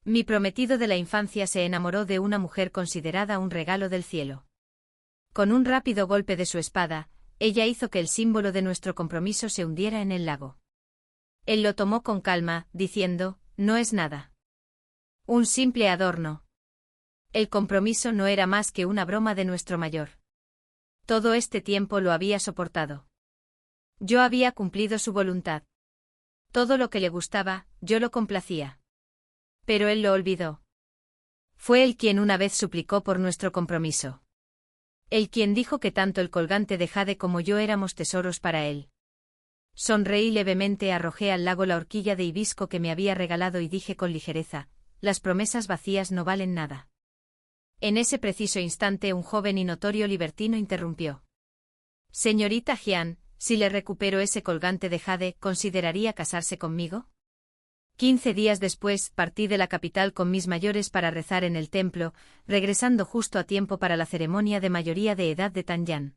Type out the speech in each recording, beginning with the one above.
Mi prometido de la infancia se enamoró de una mujer considerada un regalo del cielo. Con un rápido golpe de su espada, ella hizo que el símbolo de nuestro compromiso se hundiera en el lago. Él lo tomó con calma, diciendo, no es nada. Un simple adorno. El compromiso no era más que una broma de nuestro mayor. Todo este tiempo lo había soportado. Yo había cumplido su voluntad. Todo lo que le gustaba, yo lo complacía. Pero él lo olvidó. Fue él quien una vez suplicó por nuestro compromiso. Él quien dijo que tanto el colgante de jade como yo éramos tesoros para él. Sonreí levemente, arrojé al lago la horquilla de hibisco que me había regalado y dije con ligereza, las promesas vacías no valen nada. En ese preciso instante un joven y notorio libertino interrumpió. Señorita Jian, si le recupero ese colgante de jade, ¿consideraría casarse conmigo? 15 días después, partí de la capital con mis mayores para rezar en el templo, regresando justo a tiempo para la ceremonia de mayoría de edad de Tanyan.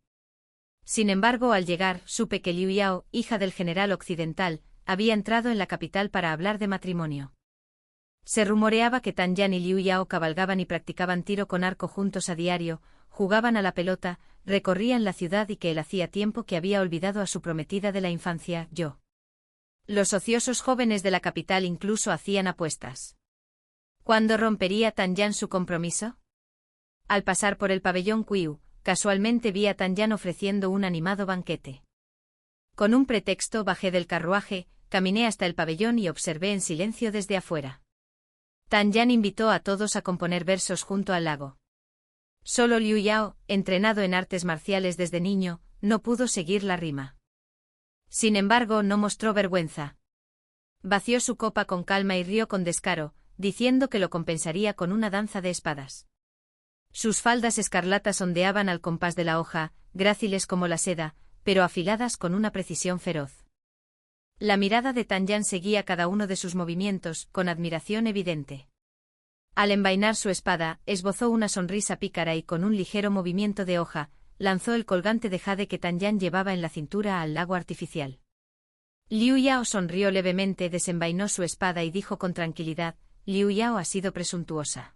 Sin embargo, al llegar, supe que Liu Yao, hija del general occidental, había entrado en la capital para hablar de matrimonio. Se rumoreaba que Tanyan y Liu Yao cabalgaban y practicaban tiro con arco juntos a diario, jugaban a la pelota, recorrían la ciudad y que él hacía tiempo que había olvidado a su prometida de la infancia, yo. Los ociosos jóvenes de la capital incluso hacían apuestas. ¿Cuándo rompería Tanyan su compromiso? Al pasar por el pabellón Qiu, casualmente vi a Tanyan ofreciendo un animado banquete. Con un pretexto bajé del carruaje, caminé hasta el pabellón y observé en silencio desde afuera. Tanyan invitó a todos a componer versos junto al lago. Solo Liu Yao, entrenado en artes marciales desde niño, no pudo seguir la rima. Sin embargo, no mostró vergüenza. Vació su copa con calma y rió con descaro, diciendo que lo compensaría con una danza de espadas. Sus faldas escarlatas ondeaban al compás de la hoja, gráciles como la seda, pero afiladas con una precisión feroz. La mirada de Tanyan seguía cada uno de sus movimientos, con admiración evidente. Al envainar su espada, esbozó una sonrisa pícara y con un ligero movimiento de hoja, lanzó el colgante de jade que Tanyan llevaba en la cintura al lago artificial. Liu Yao sonrió levemente, desenvainó su espada y dijo con tranquilidad, Liu Yao ha sido presuntuosa.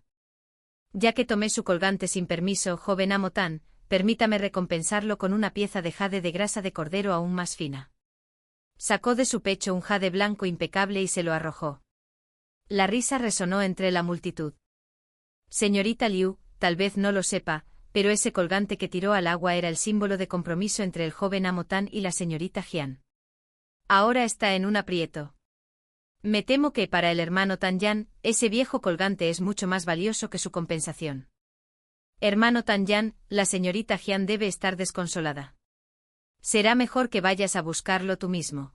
Ya que tomé su colgante sin permiso, joven amo Tan, permítame recompensarlo con una pieza de jade de grasa de cordero aún más fina. Sacó de su pecho un jade blanco impecable y se lo arrojó. La risa resonó entre la multitud. Señorita Liu, tal vez no lo sepa, pero ese colgante que tiró al agua era el símbolo de compromiso entre el joven amo Tan y la señorita Jian. Ahora está en un aprieto. Me temo que para el hermano Tanyan, ese viejo colgante es mucho más valioso que su compensación. Hermano Tanyan, la señorita Jian debe estar desconsolada. Será mejor que vayas a buscarlo tú mismo.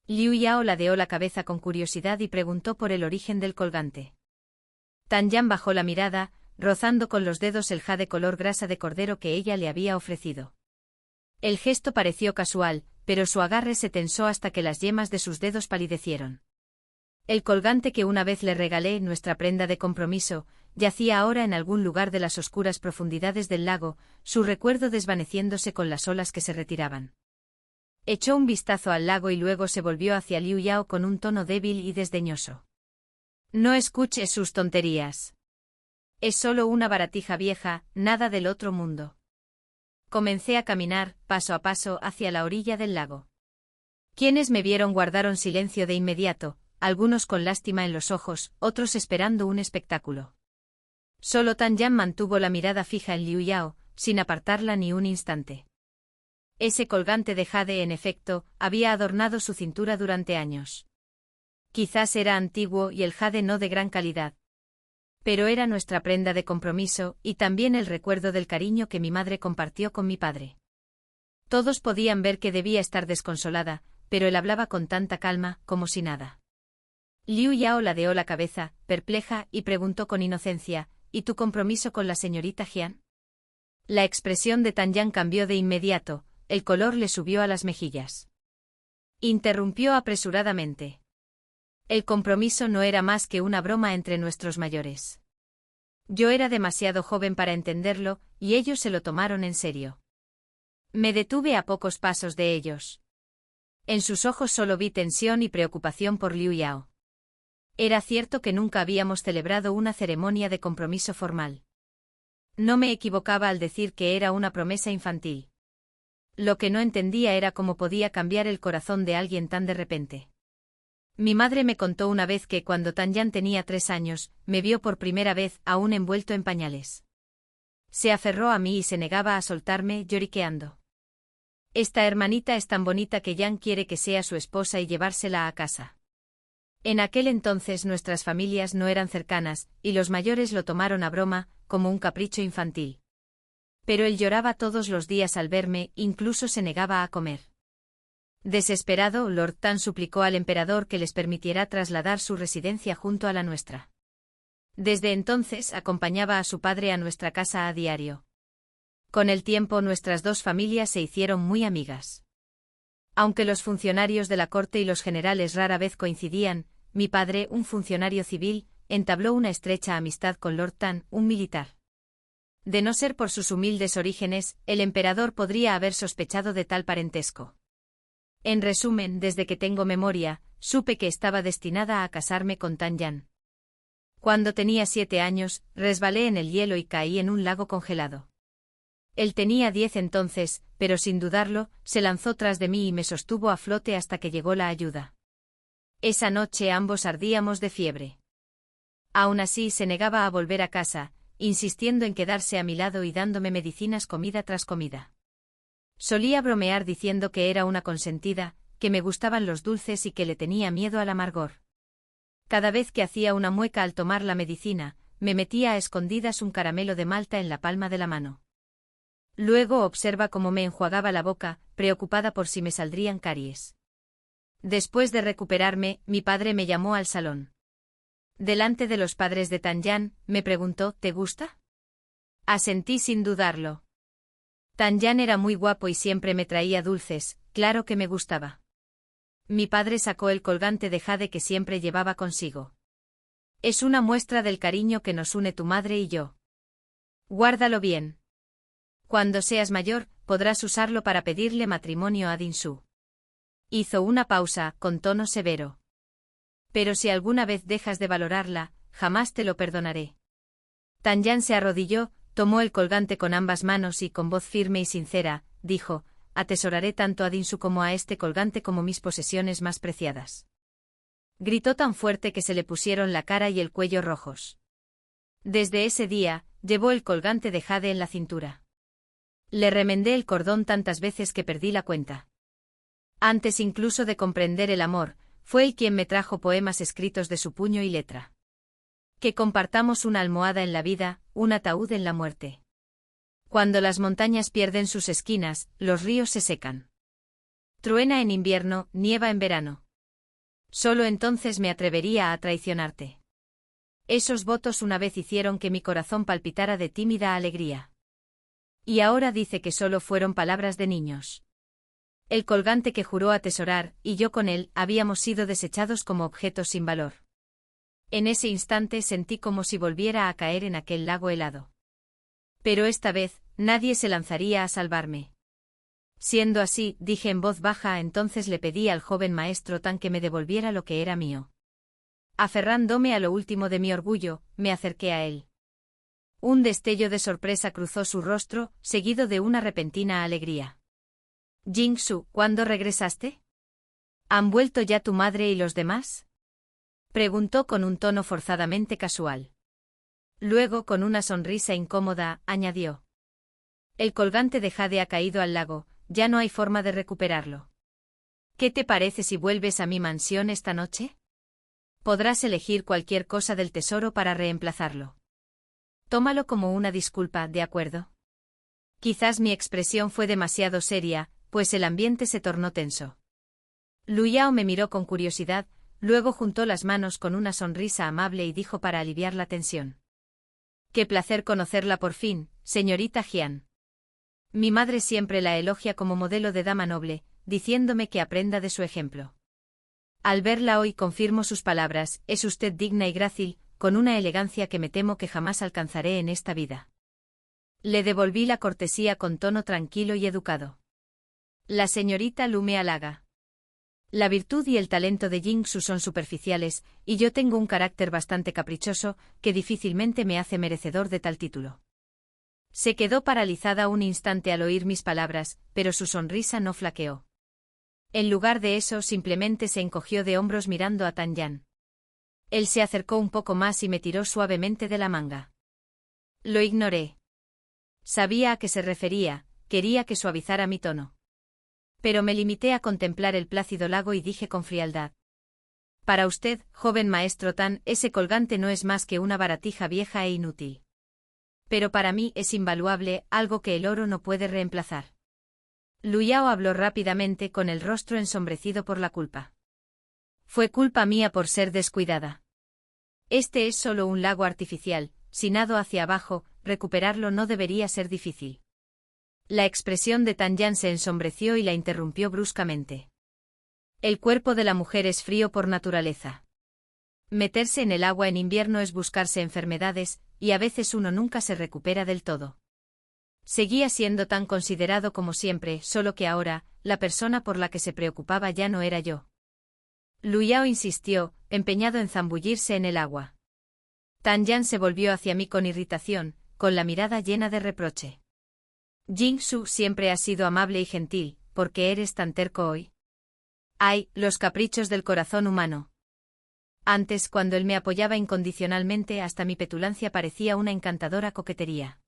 Liu Yao ladeó la cabeza con curiosidad y preguntó por el origen del colgante. Tanyan bajó la mirada, rozando con los dedos el jade color grasa de cordero que ella le había ofrecido. El gesto pareció casual, pero su agarre se tensó hasta que las yemas de sus dedos palidecieron. El colgante que una vez le regalé, nuestra prenda de compromiso, yacía ahora en algún lugar de las oscuras profundidades del lago, su recuerdo desvaneciéndose con las olas que se retiraban. Echó un vistazo al lago y luego se volvió hacia Liu Yao con un tono débil y desdeñoso. No escuches sus tonterías. Es solo una baratija vieja, nada del otro mundo. Comencé a caminar, paso a paso, hacia la orilla del lago. Quienes me vieron guardaron silencio de inmediato, algunos con lástima en los ojos, otros esperando un espectáculo. Solo Tanyan mantuvo la mirada fija en Liu Yao, sin apartarla ni un instante. Ese colgante de jade, en efecto, había adornado su cintura durante años. Quizás era antiguo y el jade no de gran calidad. Pero era nuestra prenda de compromiso, y también el recuerdo del cariño que mi madre compartió con mi padre. Todos podían ver que debía estar desconsolada, pero él hablaba con tanta calma, como si nada. Liu Yao ladeó la cabeza, perpleja, y preguntó con inocencia, ¿y tu compromiso con la señorita Jian? La expresión de Tanyan cambió de inmediato, el color le subió a las mejillas. Interrumpió apresuradamente. El compromiso no era más que una broma entre nuestros mayores. Yo era demasiado joven para entenderlo, y ellos se lo tomaron en serio. Me detuve a pocos pasos de ellos. En sus ojos solo vi tensión y preocupación por Liu Yao. Era cierto que nunca habíamos celebrado una ceremonia de compromiso formal. No me equivocaba al decir que era una promesa infantil. Lo que no entendía era cómo podía cambiar el corazón de alguien tan de repente. Mi madre me contó una vez que cuando Tanyan tenía 3 años, me vio por primera vez aún envuelto en pañales. Se aferró a mí y se negaba a soltarme, lloriqueando. Esta hermanita es tan bonita que Jan quiere que sea su esposa y llevársela a casa. En aquel entonces nuestras familias no eran cercanas, y los mayores lo tomaron a broma, como un capricho infantil. Pero él lloraba todos los días al verme, incluso se negaba a comer. Desesperado, Lord Tan suplicó al emperador que les permitiera trasladar su residencia junto a la nuestra. Desde entonces acompañaba a su padre a nuestra casa a diario. Con el tiempo nuestras dos familias se hicieron muy amigas. Aunque los funcionarios de la corte y los generales rara vez coincidían, mi padre, un funcionario civil, entabló una estrecha amistad con Lord Tan, un militar. De no ser por sus humildes orígenes, el emperador podría haber sospechado de tal parentesco. En resumen, desde que tengo memoria, supe que estaba destinada a casarme con Tanyan. Cuando tenía 7 años, resbalé en el hielo y caí en un lago congelado. Él tenía 10 entonces, pero sin dudarlo, se lanzó tras de mí y me sostuvo a flote hasta que llegó la ayuda. Esa noche ambos ardíamos de fiebre. Aún así se negaba a volver a casa, insistiendo en quedarse a mi lado y dándome medicinas comida tras comida. Solía bromear diciendo que era una consentida, que me gustaban los dulces y que le tenía miedo al amargor. Cada vez que hacía una mueca al tomar la medicina, me metía a escondidas un caramelo de malta en la palma de la mano. Luego observa cómo me enjuagaba la boca, preocupada por si me saldrían caries. Después de recuperarme, mi padre me llamó al salón. Delante de los padres de Tanyan, me preguntó, ¿te gusta? Asentí sin dudarlo. Tanyan era muy guapo y siempre me traía dulces, claro que me gustaba. Mi padre sacó el colgante de jade que siempre llevaba consigo. Es una muestra del cariño que nos une tu madre y yo. Guárdalo bien. Cuando seas mayor, podrás usarlo para pedirle matrimonio a Dinsu. Hizo una pausa, con tono severo. Pero si alguna vez dejas de valorarla, jamás te lo perdonaré. Tanyan se arrodilló, tomó el colgante con ambas manos y con voz firme y sincera, dijo, atesoraré tanto a Dinsu como a este colgante como mis posesiones más preciadas. Gritó tan fuerte que se le pusieron la cara y el cuello rojos. Desde ese día, llevó el colgante de jade en la cintura. Le remendé el cordón tantas veces que perdí la cuenta. Antes incluso de comprender el amor, fue él quien me trajo poemas escritos de su puño y letra. Que compartamos una almohada en la vida, un ataúd en la muerte. Cuando las montañas pierden sus esquinas, los ríos se secan. Truena en invierno, nieva en verano. Solo entonces me atrevería a traicionarte. Esos votos una vez hicieron que mi corazón palpitara de tímida alegría. Y ahora dice que solo fueron palabras de niños. El colgante que juró atesorar, y yo con él, habíamos sido desechados como objetos sin valor. En ese instante sentí como si volviera a caer en aquel lago helado. Pero esta vez, nadie se lanzaría a salvarme. Siendo así, dije en voz baja, entonces le pedí al joven maestro Tan que me devolviera lo que era mío. Aferrándome a lo último de mi orgullo, me acerqué a él. Un destello de sorpresa cruzó su rostro, seguido de una repentina alegría. Jingsu, ¿cuándo regresaste? ¿Han vuelto ya tu madre y los demás? Preguntó con un tono forzadamente casual. Luego, con una sonrisa incómoda, añadió. El colgante de jade ha caído al lago, ya no hay forma de recuperarlo. ¿Qué te parece si vuelves a mi mansión esta noche? Podrás elegir cualquier cosa del tesoro para reemplazarlo. Tómalo como una disculpa, ¿de acuerdo? Quizás mi expresión fue demasiado seria, pues el ambiente se tornó tenso. Lu Yao me miró con curiosidad, luego juntó las manos con una sonrisa amable y dijo para aliviar la tensión. Qué placer conocerla por fin, señorita Jian. Mi madre siempre la elogia como modelo de dama noble, diciéndome que aprenda de su ejemplo. Al verla hoy confirmo sus palabras, es usted digna y grácil, con una elegancia que me temo que jamás alcanzaré en esta vida. Le devolví la cortesía con tono tranquilo y educado. La señorita Lu me halaga. La virtud y el talento de Jingsu son superficiales, y yo tengo un carácter bastante caprichoso, que difícilmente me hace merecedor de tal título. Se quedó paralizada un instante al oír mis palabras, pero su sonrisa no flaqueó. En lugar de eso, simplemente se encogió de hombros mirando a Tan Yan. Él se acercó un poco más y me tiró suavemente de la manga. Lo ignoré. Sabía a qué se refería, quería que suavizara mi tono. Pero me limité a contemplar el plácido lago y dije con frialdad. Para usted, joven maestro Tan, ese colgante no es más que una baratija vieja e inútil. Pero para mí es invaluable, algo que el oro no puede reemplazar. Lu Yao habló rápidamente con el rostro ensombrecido por la culpa. Fue culpa mía por ser descuidada. Este es solo un lago artificial, si nado hacia abajo, recuperarlo no debería ser difícil. La expresión de Tan Yan se ensombreció y la interrumpió bruscamente. El cuerpo de la mujer es frío por naturaleza. Meterse en el agua en invierno es buscarse enfermedades, y a veces uno nunca se recupera del todo. Seguía siendo tan considerado como siempre, solo que ahora, la persona por la que se preocupaba ya no era yo. Lu Yao insistió, empeñado en zambullirse en el agua. Tan Yan se volvió hacia mí con irritación, con la mirada llena de reproche. Jingsu siempre ha sido amable y gentil, ¿por qué eres tan terco hoy? Ay, los caprichos del corazón humano. Antes, cuando él me apoyaba incondicionalmente, hasta mi petulancia parecía una encantadora coquetería.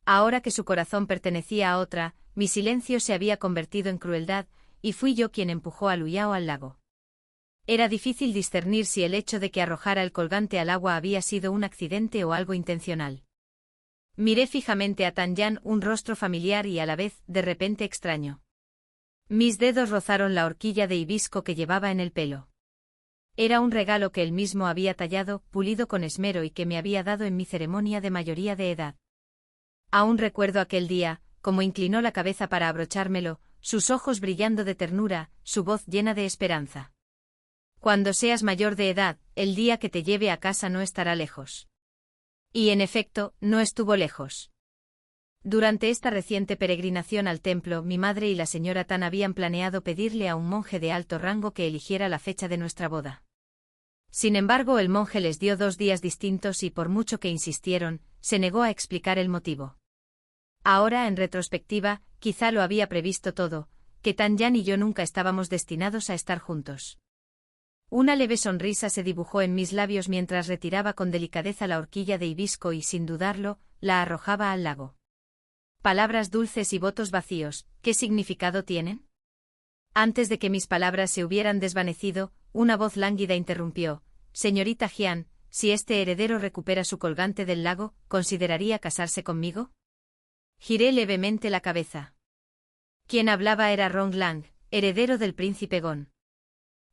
Ahora que su corazón pertenecía a otra, mi silencio se había convertido en crueldad, y fui yo quien empujó a Lu Yao al lago. Era difícil discernir si el hecho de que arrojara el colgante al agua había sido un accidente o algo intencional. Miré fijamente a Tan Yan, un rostro familiar y a la vez, de repente extraño. Mis dedos rozaron la horquilla de hibisco que llevaba en el pelo. Era un regalo que él mismo había tallado, pulido con esmero y que me había dado en mi ceremonia de mayoría de edad. Aún recuerdo aquel día, como inclinó la cabeza para abrochármelo, sus ojos brillando de ternura, su voz llena de esperanza. Cuando seas mayor de edad, el día que te lleve a casa no estará lejos. Y en efecto, no estuvo lejos. Durante esta reciente peregrinación al templo, mi madre y la señora Tan habían planeado pedirle a un monje de alto rango que eligiera la fecha de nuestra boda. Sin embargo, el monje les dio 2 días distintos y por mucho que insistieron, se negó a explicar el motivo. Ahora, en retrospectiva, quizá lo había previsto todo, que Tan Yan y yo nunca estábamos destinados a estar juntos. Una leve sonrisa se dibujó en mis labios mientras retiraba con delicadeza la horquilla de hibisco y, sin dudarlo, la arrojaba al lago. Palabras dulces y votos vacíos, ¿qué significado tienen? Antes de que mis palabras se hubieran desvanecido, una voz lánguida interrumpió. Señorita Jian, si este heredero recupera su colgante del lago, ¿consideraría casarse conmigo? Giré levemente la cabeza. Quien hablaba era Rong Lang, heredero del príncipe Gon.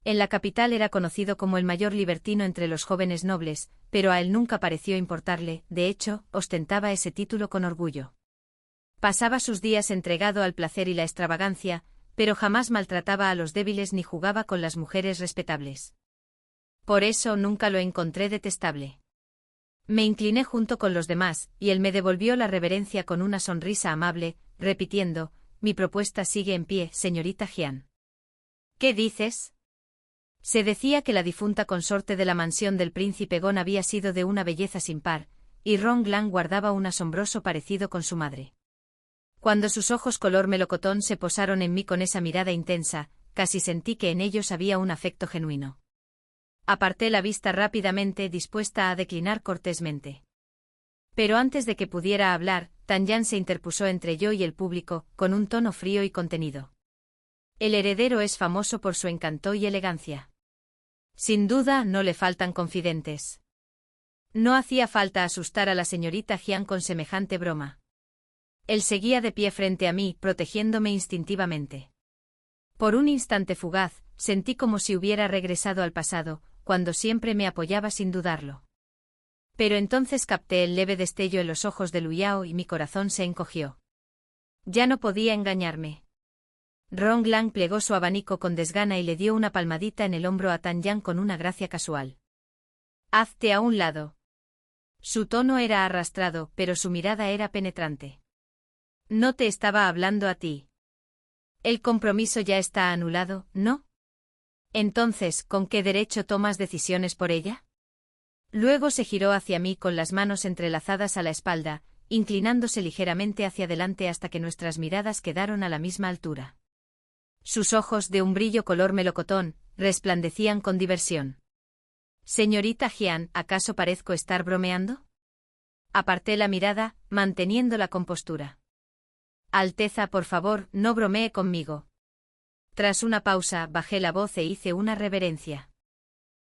En la capital era conocido como el mayor libertino entre los jóvenes nobles, pero a él nunca pareció importarle, de hecho, ostentaba ese título con orgullo. Pasaba sus días entregado al placer y la extravagancia, pero jamás maltrataba a los débiles ni jugaba con las mujeres respetables. Por eso nunca lo encontré detestable. Me incliné junto con los demás, y él me devolvió la reverencia con una sonrisa amable, repitiendo, mi propuesta sigue en pie, señorita Jian. ¿Qué dices? Se decía que la difunta consorte de la mansión del príncipe Gon había sido de una belleza sin par, y Rong Lang guardaba un asombroso parecido con su madre. Cuando sus ojos color melocotón se posaron en mí con esa mirada intensa, casi sentí que en ellos había un afecto genuino. Aparté la vista rápidamente, dispuesta a declinar cortésmente. Pero antes de que pudiera hablar, Tan Yan se interpuso entre yo y el público, con un tono frío y contenido. El heredero es famoso por su encanto y elegancia. Sin duda, no le faltan confidentes. No hacía falta asustar a la señorita Jian con semejante broma. Él seguía de pie frente a mí, protegiéndome instintivamente. Por un instante fugaz, sentí como si hubiera regresado al pasado, cuando siempre me apoyaba sin dudarlo. Pero entonces capté el leve destello en los ojos de Lu Yao y mi corazón se encogió. Ya no podía engañarme. Rong Lang plegó su abanico con desgana y le dio una palmadita en el hombro a Tan Yan con una gracia casual. Hazte a un lado. Su tono era arrastrado, pero su mirada era penetrante. No te estaba hablando a ti. El compromiso ya está anulado, ¿no? Entonces, ¿con qué derecho tomas decisiones por ella? Luego se giró hacia mí con las manos entrelazadas a la espalda, inclinándose ligeramente hacia adelante hasta que nuestras miradas quedaron a la misma altura. Sus ojos, de un brillo color melocotón, resplandecían con diversión. Señorita Jian, ¿acaso parezco estar bromeando? Aparté la mirada, manteniendo la compostura. Alteza, por favor, no bromee conmigo. Tras una pausa, bajé la voz e hice una reverencia.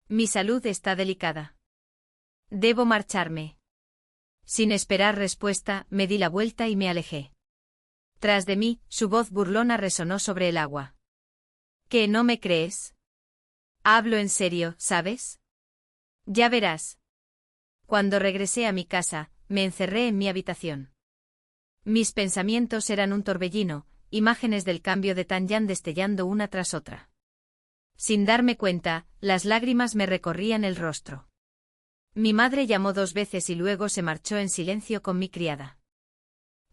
Mi salud está delicada. Debo marcharme. Sin esperar respuesta, me di la vuelta y me alejé. Tras de mí, su voz burlona resonó sobre el agua. ¿Qué, no me crees? Hablo en serio, ¿sabes? Ya verás. Cuando regresé a mi casa, me encerré en mi habitación. Mis pensamientos eran un torbellino, imágenes del cambio de Tanyan destellando una tras otra. Sin darme cuenta, las lágrimas me recorrían el rostro. Mi madre llamó 2 veces y luego se marchó en silencio con mi criada.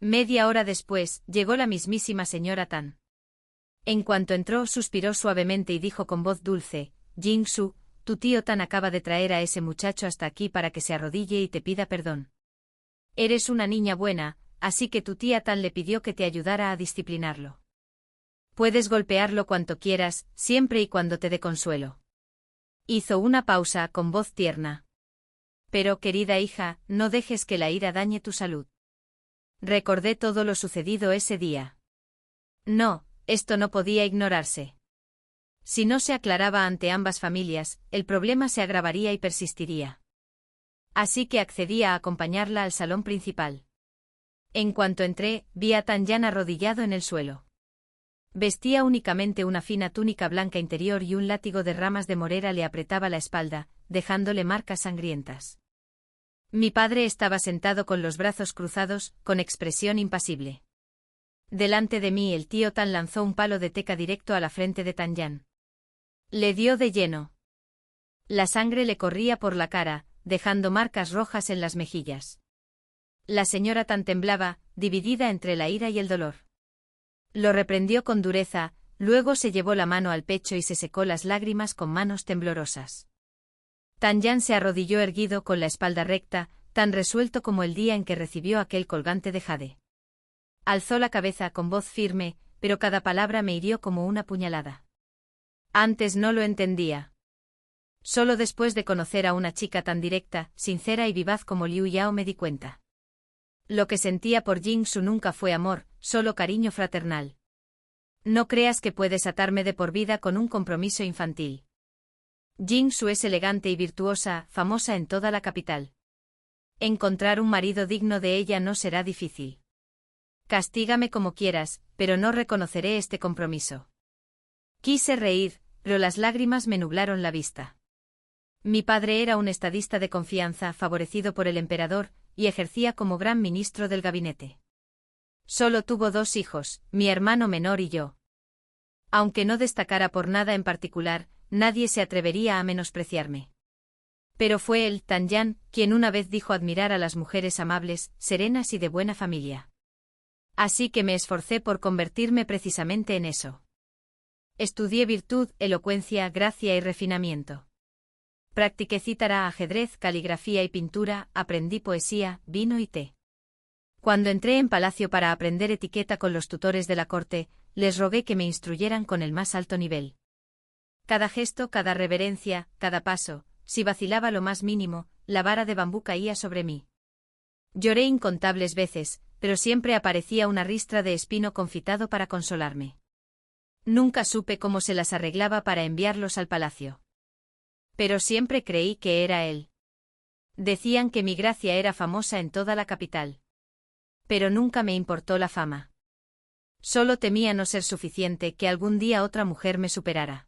Media hora después, llegó la mismísima señora Tan. En cuanto entró, suspiró suavemente y dijo con voz dulce: Jingsu, tu tío Tan acaba de traer a ese muchacho hasta aquí para que se arrodille y te pida perdón. Eres una niña buena, así que tu tía Tan le pidió que te ayudara a disciplinarlo. Puedes golpearlo cuanto quieras, siempre y cuando te dé consuelo. Hizo una pausa con voz tierna. Pero, querida hija, no dejes que la ira dañe tu salud. Recordé todo lo sucedido ese día. No, esto no podía ignorarse. Si no se aclaraba ante ambas familias, el problema se agravaría y persistiría. Así que accedí a acompañarla al salón principal. En cuanto entré, vi a Tanyan arrodillado en el suelo. Vestía únicamente una fina túnica blanca interior y un látigo de ramas de morera le apretaba la espalda, dejándole marcas sangrientas. Mi padre estaba sentado con los brazos cruzados, con expresión impasible. Delante de mí el tío Tan lanzó un palo de teca directo a la frente de Tanyan. Le dio de lleno. La sangre le corría por la cara, dejando marcas rojas en las mejillas. La señora Tan temblaba, dividida entre la ira y el dolor. Lo reprendió con dureza, luego se llevó la mano al pecho y se secó las lágrimas con manos temblorosas. Tanyan se arrodilló erguido con la espalda recta, tan resuelto como el día en que recibió aquel colgante de jade. Alzó la cabeza con voz firme, pero cada palabra me hirió como una puñalada. Antes no lo entendía. Solo después de conocer a una chica tan directa, sincera y vivaz como Liu Yao me di cuenta. Lo que sentía por Jingsu nunca fue amor, solo cariño fraternal. No creas que puedes atarme de por vida con un compromiso infantil. Jingsu es elegante y virtuosa, famosa en toda la capital. Encontrar un marido digno de ella no será difícil. Castígame como quieras, pero no reconoceré este compromiso. Quise reír, pero las lágrimas me nublaron la vista. Mi padre era un estadista de confianza favorecido por el emperador, y ejercía como gran ministro del gabinete. Solo tuvo 2 hijos, mi hermano menor y yo. Aunque no destacara por nada en particular, nadie se atrevería a menospreciarme. Pero fue él, Tanyan, quien una vez dijo admirar a las mujeres amables, serenas y de buena familia. Así que me esforcé por convertirme precisamente en eso. Estudié virtud, elocuencia, gracia y refinamiento. Practiqué cítara, ajedrez, caligrafía y pintura, aprendí poesía, vino y té. Cuando entré en palacio para aprender etiqueta con los tutores de la corte, les rogué que me instruyeran con el más alto nivel. Cada gesto, cada reverencia, cada paso, si vacilaba lo más mínimo, la vara de bambú caía sobre mí. Lloré incontables veces, pero siempre aparecía una ristra de espino confitado para consolarme. Nunca supe cómo se las arreglaba para enviarlos al palacio. Pero siempre creí que era él. Decían que mi gracia era famosa en toda la capital. Pero nunca me importó la fama. Solo temía no ser suficiente, que algún día otra mujer me superara.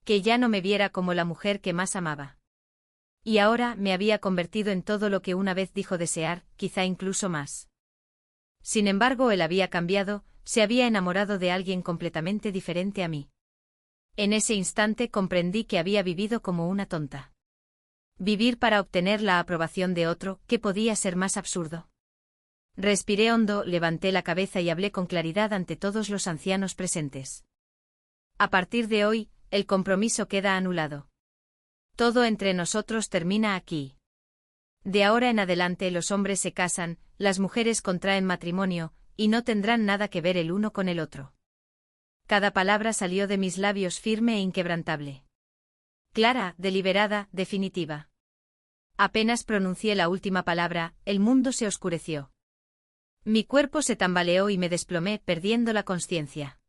Que ya no me viera como la mujer que más amaba. Y ahora me había convertido en todo lo que una vez dijo desear, quizá incluso más. Sin embargo, él había cambiado, se había enamorado de alguien completamente diferente a mí. En ese instante comprendí que había vivido como una tonta. Vivir para obtener la aprobación de otro, ¿qué podía ser más absurdo? Respiré hondo, levanté la cabeza y hablé con claridad ante todos los ancianos presentes. A partir de hoy, el compromiso queda anulado. Todo entre nosotros termina aquí. De ahora en adelante los hombres se casan, las mujeres contraen matrimonio, y no tendrán nada que ver el uno con el otro. Cada palabra salió de mis labios firme e inquebrantable. Clara, deliberada, definitiva. Apenas pronuncié la última palabra, el mundo se oscureció. Mi cuerpo se tambaleó y me desplomé, perdiendo la consciencia.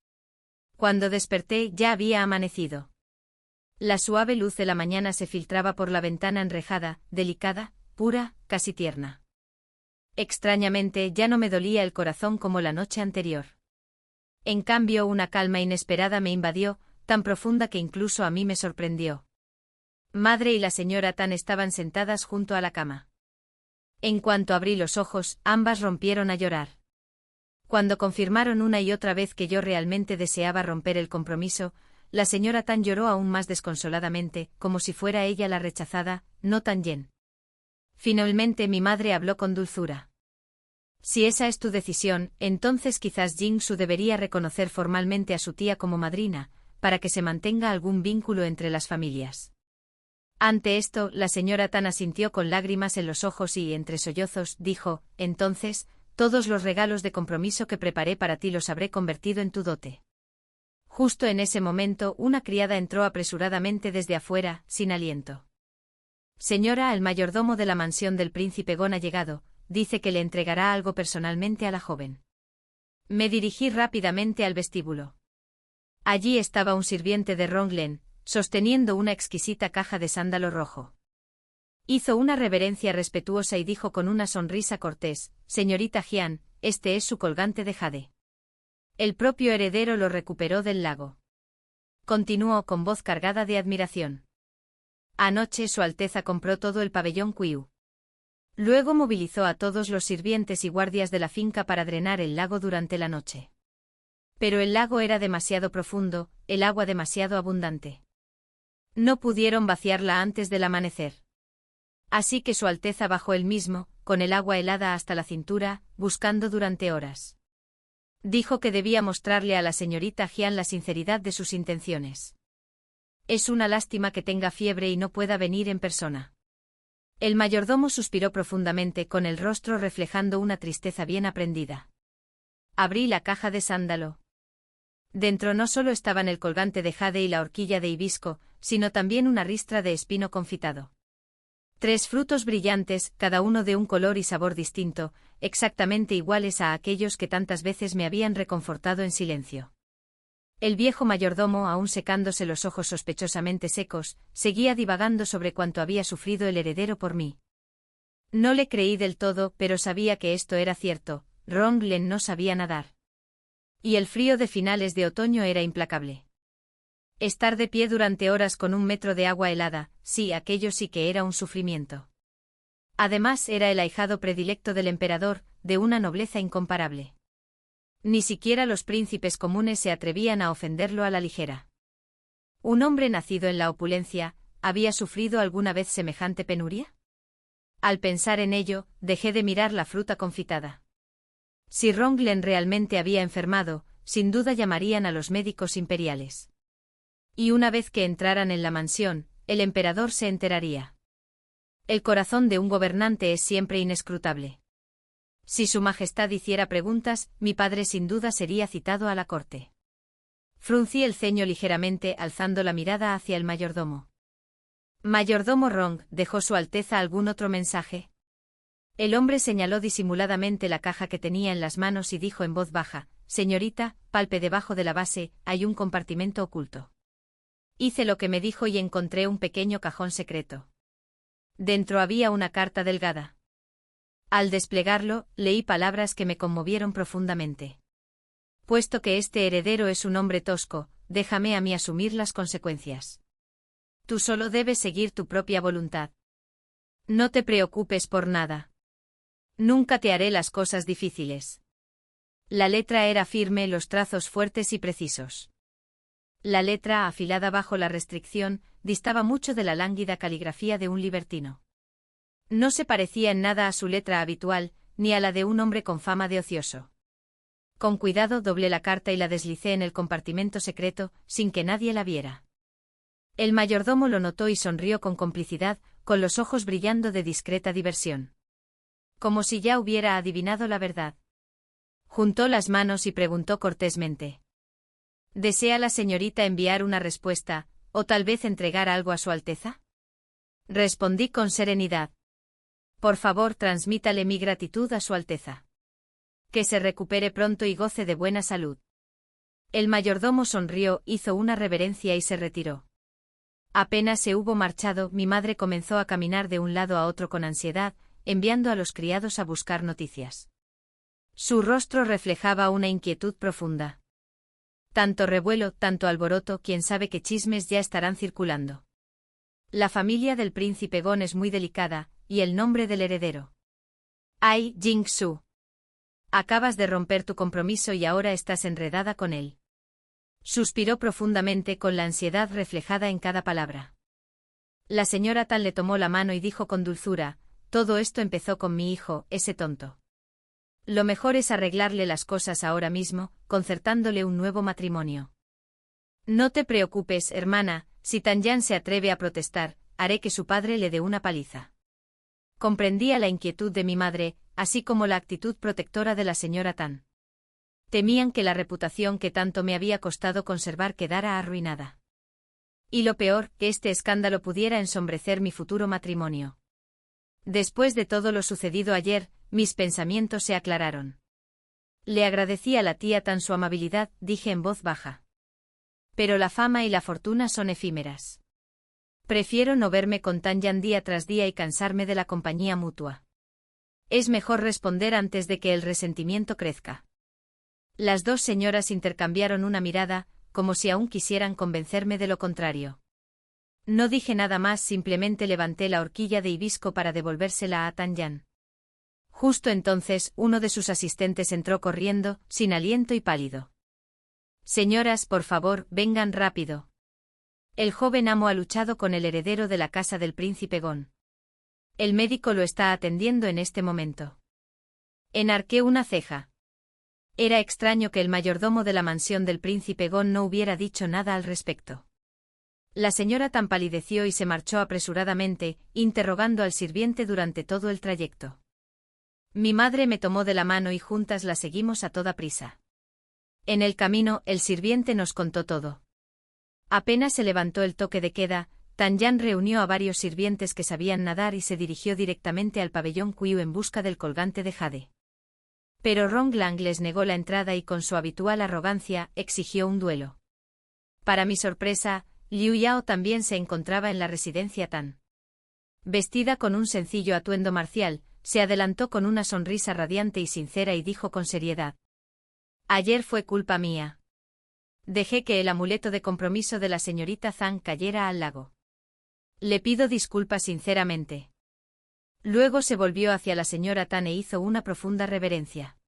Cuando desperté ya había amanecido. La suave luz de la mañana se filtraba por la ventana enrejada, delicada, pura, casi tierna. Extrañamente ya no me dolía el corazón como la noche anterior. En cambio una calma inesperada me invadió, tan profunda que incluso a mí me sorprendió. Madre y la señora Tan estaban sentadas junto a la cama. En cuanto abrí los ojos, ambas rompieron a llorar. Cuando confirmaron una y otra vez que yo realmente deseaba romper el compromiso, la señora Tan lloró aún más desconsoladamente, como si fuera ella la rechazada, no Tan Yen. Finalmente mi madre habló con dulzura. Si esa es tu decisión, entonces quizás Jing-su debería reconocer formalmente a su tía como madrina, para que se mantenga algún vínculo entre las familias. Ante esto, la señora Tan asintió con lágrimas en los ojos y, entre sollozos, dijo, entonces, todos los regalos de compromiso que preparé para ti los habré convertido en tu dote. Justo en ese momento, una criada entró apresuradamente desde afuera, sin aliento. Señora, el mayordomo de la mansión del príncipe Gon ha llegado, dice que le entregará algo personalmente a la joven. Me dirigí rápidamente al vestíbulo. Allí estaba un sirviente de Ronglen, sosteniendo una exquisita caja de sándalo rojo. Hizo una reverencia respetuosa y dijo con una sonrisa cortés, señorita Jian, este es su colgante de jade. El propio heredero lo recuperó del lago. Continuó con voz cargada de admiración. Anoche Su Alteza compró todo el pabellón Qiu. Luego movilizó a todos los sirvientes y guardias de la finca para drenar el lago durante la noche. Pero el lago era demasiado profundo, el agua demasiado abundante. No pudieron vaciarla antes del amanecer. Así que Su Alteza bajó él mismo, con el agua helada hasta la cintura, buscando durante horas. Dijo que debía mostrarle a la señorita Jian la sinceridad de sus intenciones. Es una lástima que tenga fiebre y no pueda venir en persona. El mayordomo suspiró profundamente con el rostro reflejando una tristeza bien aprendida. Abrí la caja de sándalo. Dentro no solo estaban el colgante de jade y la horquilla de hibisco, sino también una ristra de espino confitado. 3 frutos brillantes, cada uno de un color y sabor distinto, exactamente iguales a aquellos que tantas veces me habían reconfortado en silencio. El viejo mayordomo, aún secándose los ojos sospechosamente secos, seguía divagando sobre cuánto había sufrido el heredero por mí. No le creí del todo, pero sabía que esto era cierto, Ronglen no sabía nadar. Y el frío de finales de otoño era implacable. Estar de pie durante horas con 1 metro de agua helada, sí, aquello sí que era un sufrimiento. Además era el ahijado predilecto del emperador, de una nobleza incomparable. Ni siquiera los príncipes comunes se atrevían a ofenderlo a la ligera. ¿Un hombre nacido en la opulencia, había sufrido alguna vez semejante penuria? Al pensar en ello, dejé de mirar la fruta confitada. Si Ronglen realmente había enfermado, sin duda llamarían a los médicos imperiales. Y una vez que entraran en la mansión, el emperador se enteraría. El corazón de un gobernante es siempre inescrutable. Si su majestad hiciera preguntas, mi padre sin duda sería citado a la corte. Fruncí el ceño ligeramente alzando la mirada hacia el mayordomo. Mayordomo Rong, ¿dejó Su Alteza algún otro mensaje? El hombre señaló disimuladamente la caja que tenía en las manos y dijo en voz baja, señorita, palpe debajo de la base, hay un compartimento oculto. Hice lo que me dijo y encontré un pequeño cajón secreto. Dentro había una carta delgada. Al desplegarlo, leí palabras que me conmovieron profundamente. Puesto que este heredero es un hombre tosco, déjame a mí asumir las consecuencias. Tú solo debes seguir tu propia voluntad. No te preocupes por nada. Nunca te haré las cosas difíciles. La letra era firme, los trazos fuertes y precisos. La letra, afilada bajo la restricción, distaba mucho de la lánguida caligrafía de un libertino. No se parecía en nada a su letra habitual, ni a la de un hombre con fama de ocioso. Con cuidado doblé la carta y la deslicé en el compartimento secreto, sin que nadie la viera. El mayordomo lo notó y sonrió con complicidad, con los ojos brillando de discreta diversión. Como si ya hubiera adivinado la verdad. Juntó las manos y preguntó cortésmente. ¿Desea la señorita enviar una respuesta, o tal vez entregar algo a su Alteza? Respondí con serenidad. Por favor, transmítale mi gratitud a su Alteza. Que se recupere pronto y goce de buena salud. El mayordomo sonrió, hizo una reverencia y se retiró. Apenas se hubo marchado, mi madre comenzó a caminar de un lado a otro con ansiedad, enviando a los criados a buscar noticias. Su rostro reflejaba una inquietud profunda. Tanto revuelo, tanto alboroto, quién sabe qué chismes ya estarán circulando. La familia del príncipe Gon es muy delicada, y el nombre del heredero. Ai Jing-su. Acabas de romper tu compromiso y ahora estás enredada con él. Suspiró profundamente con la ansiedad reflejada en cada palabra. La señora Tan le tomó la mano y dijo con dulzura, todo esto empezó con mi hijo, ese tonto. Lo mejor es arreglarle las cosas ahora mismo, concertándole un nuevo matrimonio. No te preocupes, hermana, si Tanyan se atreve a protestar, haré que su padre le dé una paliza. Comprendía la inquietud de mi madre, así como la actitud protectora de la señora Tan. Temían que la reputación que tanto me había costado conservar quedara arruinada. Y lo peor, que este escándalo pudiera ensombrecer mi futuro matrimonio. Después de todo lo sucedido ayer, mis pensamientos se aclararon. Le agradecí a la tía Tan su amabilidad, dije en voz baja. Pero la fama y la fortuna son efímeras. Prefiero no verme con Tanyan día tras día y cansarme de la compañía mutua. Es mejor responder antes de que el resentimiento crezca. Las dos señoras intercambiaron una mirada, como si aún quisieran convencerme de lo contrario. No dije nada más, simplemente levanté la horquilla de hibisco para devolvérsela a Tanyan. Justo entonces, uno de sus asistentes entró corriendo, sin aliento y pálido. Señoras, por favor, vengan rápido. El joven amo ha luchado con el heredero de la casa del príncipe Gon. El médico lo está atendiendo en este momento. Enarqué una ceja. Era extraño que el mayordomo de la mansión del príncipe Gon no hubiera dicho nada al respecto. La señora Tan palideció y se marchó apresuradamente, interrogando al sirviente durante todo el trayecto. Mi madre me tomó de la mano y juntas la seguimos a toda prisa. En el camino, el sirviente nos contó todo. Apenas se levantó el toque de queda, Tanyan reunió a varios sirvientes que sabían nadar y se dirigió directamente al pabellón Qiu en busca del colgante de jade. Pero Ronglang les negó la entrada y con su habitual arrogancia, exigió un duelo. Para mi sorpresa, Liu Yao también se encontraba en la residencia Tan. Vestida con un sencillo atuendo marcial, se adelantó con una sonrisa radiante y sincera y dijo con seriedad. Ayer fue culpa mía. Dejé que el amuleto de compromiso de la señorita Zhang cayera al lago. Le pido disculpas sinceramente. Luego se volvió hacia la señora Tan e hizo una profunda reverencia.